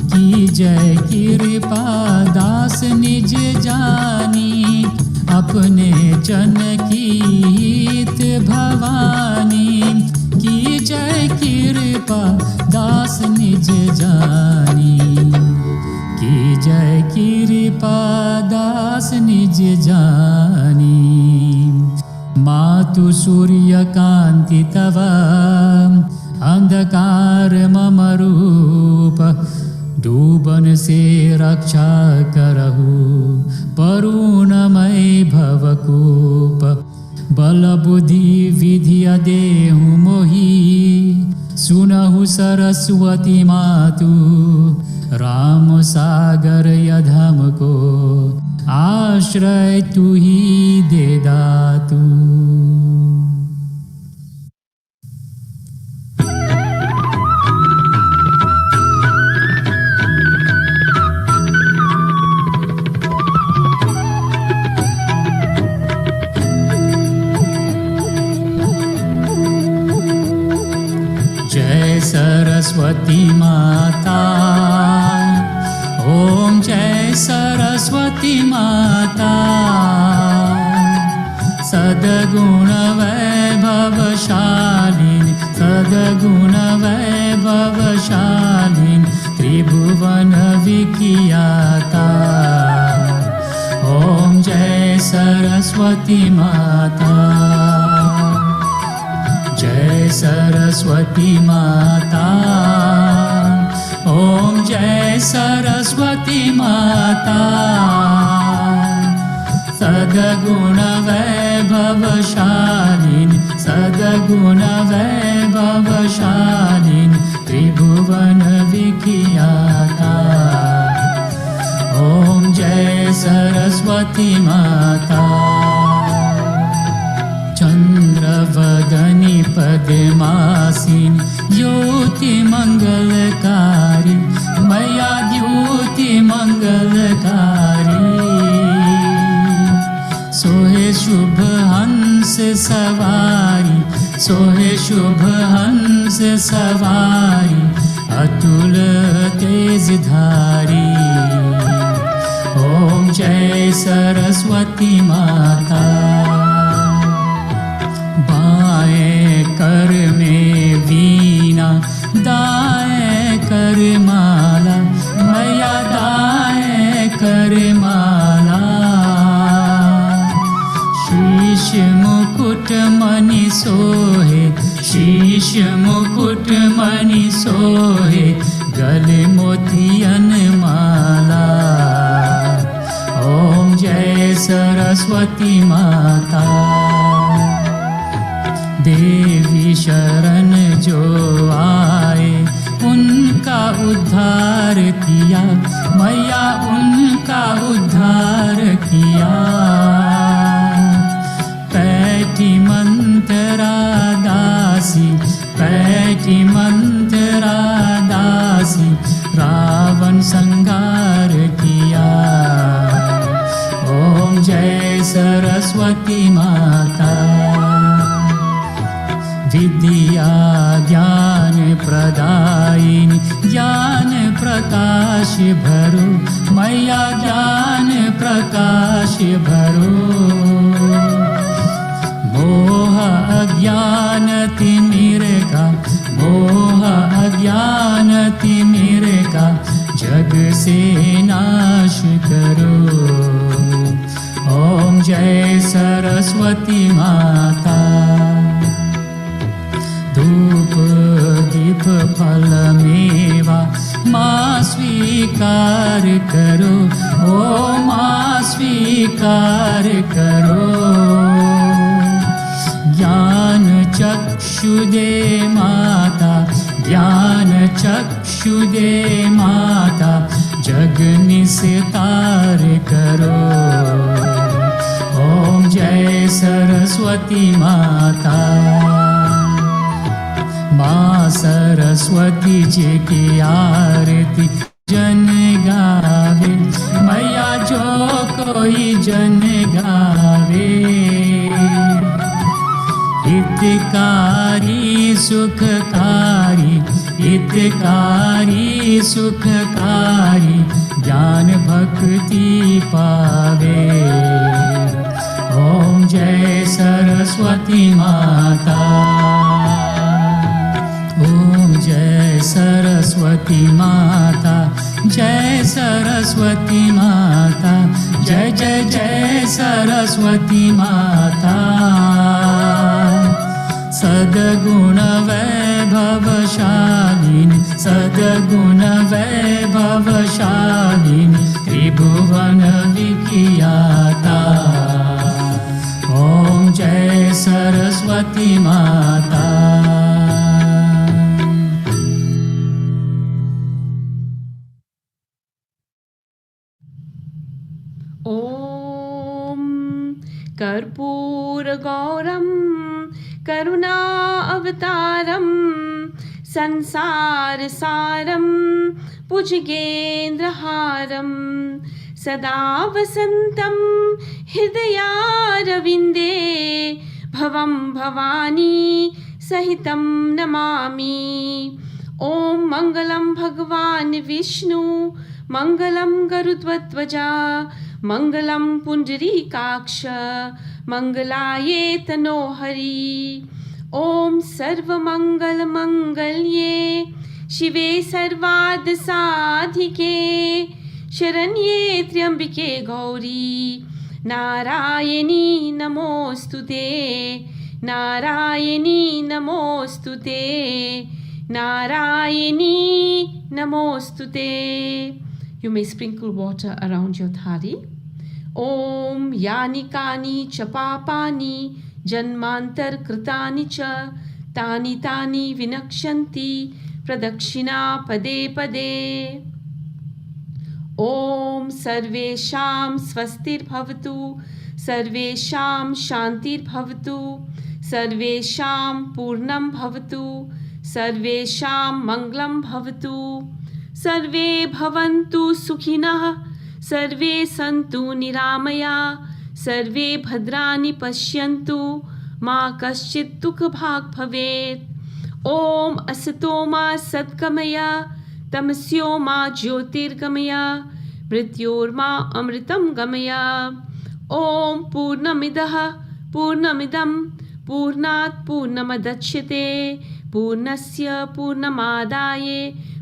की जय कृपा दास निज जानी। अपने जन की हित भवानी, की जय कृपा दास निज जानी। की जय कृपा दास निज जानी। मातु सूर्य कांति तव, अंधकार मम रूप। डूबन से रक्षा करहु, परुणमय भवकूप। बल बुद्धि विद्या देहु मोहि, सुनहु सरस्वती मातु। राम सागर यधम को, आश्रय तू ही दे दातु। जय सरस्वती माता, ओम जय सरस्वती माता। सद्गुण वैभवशालिनी, सद्गुण वैभवशालिनी, त्रिभुवन विख्याता। ओम जय सरस्वती माता, जय सरस्वती माता। ओम जय सरस्वती माता। सद्गुण वैभवशालिनी, सद्गुण वैभवशालिनी, त्रिभुवन विख्याता। ओम जय सरस्वती माता। चंद्रवदनी पद्मासीन, ज्योति मंगलकारी, मैया द्युति मंगलकारी। सोहे शुभ हंस सवारी, सोहे शुभ हंस सवारी, अतुल तेज धारी। ओम जय सरस्वती माता। बाएं कर में वीणा, दाएं कर माला, मैया दाएं कर माला। शीश मुकुट मणि सोहे, शीश मुकुट मणि सोहे, गले मोतियन माला। ओम जय सरस्वती माता। देवी शरण जो आए, उनका उद्धार किया, मैया उनका उद्धार किया। पैठी मंत्रा दासी, पैठी मंत्रा दासी, रावण संहार किया। ओम जय सरस्वती माता। विद्या ज्ञान प्रदायिनी, ज्ञान प्रकाश भरो, मैया ज्ञान प्रकाश भरो। मोह अज्ञान तिमिर का, मोह अज्ञान तिमिर का, जग से नाश करो। ओम जय सरस्वती माता। स्वीकार करो। ज्ञान चक्षु दे माता, ज्ञान चक्षु दे माता, जग निस्तार करो। ओम जय सरस्वती माता। माँ सरस्वती जी की आरती जन गावे, मैया जो कोई जन गावे। हितकारी सुखकारी, हितकारी सुखकारी, ज्ञान भक्ति पावे। ओम जय सरस्वती माता। ओम जय सरस्वती माता, जय सरस्वती माता, जय जय जय सरस्वती माता। सद्गुण वैभवशालिनी, सद्गुण वैभवशालिनी, त्रिभुवन विख्याता। ओम जय सरस्वती माता। ॐ कर्पूरगौरं करुणा अवतारं संसारसारं भुजगेन्द्रहारं सदा वसन्तं हृदयारविन्दे भवं भवानी सहितं नमामि। ॐ मङ्गलं भगवान् विष्णु, मङ्गलं गरुत्वध्वजा, मङ्गलं पुण्डरीकाक्ष, मङ्गलाये तनोहरि। ॐ सर्वमङ्गलमङ्गल्ये शिवे सर्वार्धसाधिके, शरण्ये त्र्यम्बिके Gauri Narayani नमोऽस्तुते, Narayani नमोऽस्तुते, Narayani नमोऽस्तुते। You may sprinkle water around your thali. Om yani kani cha papani janmantar kritani cha tani tani vinakshanti pradakshina pade pade. Om sarvesham swastir bhavatu, sarvesham shantir bhavatu, sarvesham purnam bhavatu, sarvesham manglam bhavatu, सर्वे भवन्तु सुखिनः, सर्वे सन्तु निरामया, सर्वे भद्राणि पश्यन्तु, मा कश्चित् दुःखभाग् भवेत्। ॐ असतो मा सद्गमय, तमस्यो मा ज्योतिर्गमय, मृत्योर्मा अमृतं गमय। ॐ पूर्णमिदः पूर्णमिदं पूर्णात् पूर्णमदच्यते, पूर्णस्य पूर्णमादाय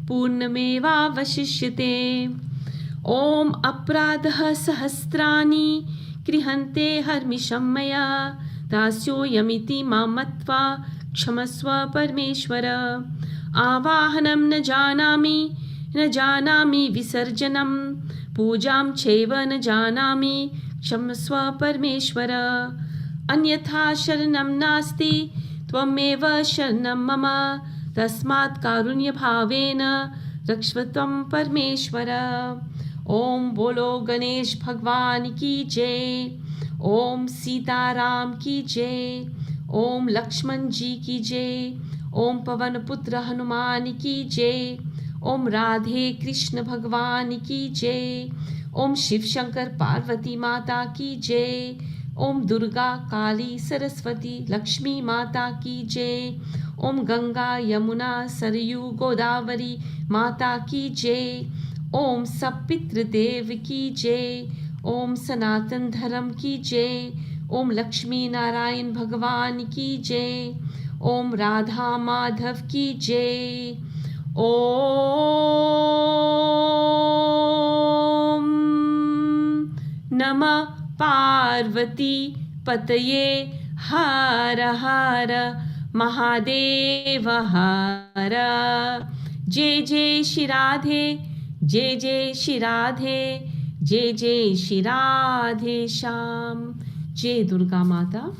पूर्णमेवावशिष्यते। ॐ अपराधः सहस्राणि गृहन्ते हर्मिषं मया, दास्योऽयमिति मां मत्वा क्षमस्व परमेश्वर। आवाहनं न जानामि विसर्जनं, पूजां चैव न जानामि क्षमस्व परमेश्वर। अन्यथा शरणं नास्ति, त्वमेव शरणं मम, तस्मात् कारुण्यभावेन रक्ष्व त्वं परमेश्वर। ओम बोलो गणेश भगवान की जय, ओम सीताराम की जय, ओम लक्ष्मण जी की जय, ओम पवन पुत्र हनुमान की जय, ओम राधे कृष्ण भगवान की जय, ओम शिव शंकर पार्वती माता की जय, ओम दुर्गा काली सरस्वती लक्ष्मी माता की जय, ओम गंगा यमुना सरयू गोदावरी माता की जय, ओम सब पितृदेव की जय, ओम सनातन धर्म की जय, ओम लक्ष्मी नारायण भगवान की जय, ओम राधा माधव की जय। ओम नमः पार्वती पतये हर हर महादेव हर। जय जय श्री राधे, जय जय श्री राधे, जय जय श्री राधे श्याम। जय दुर्गा माता।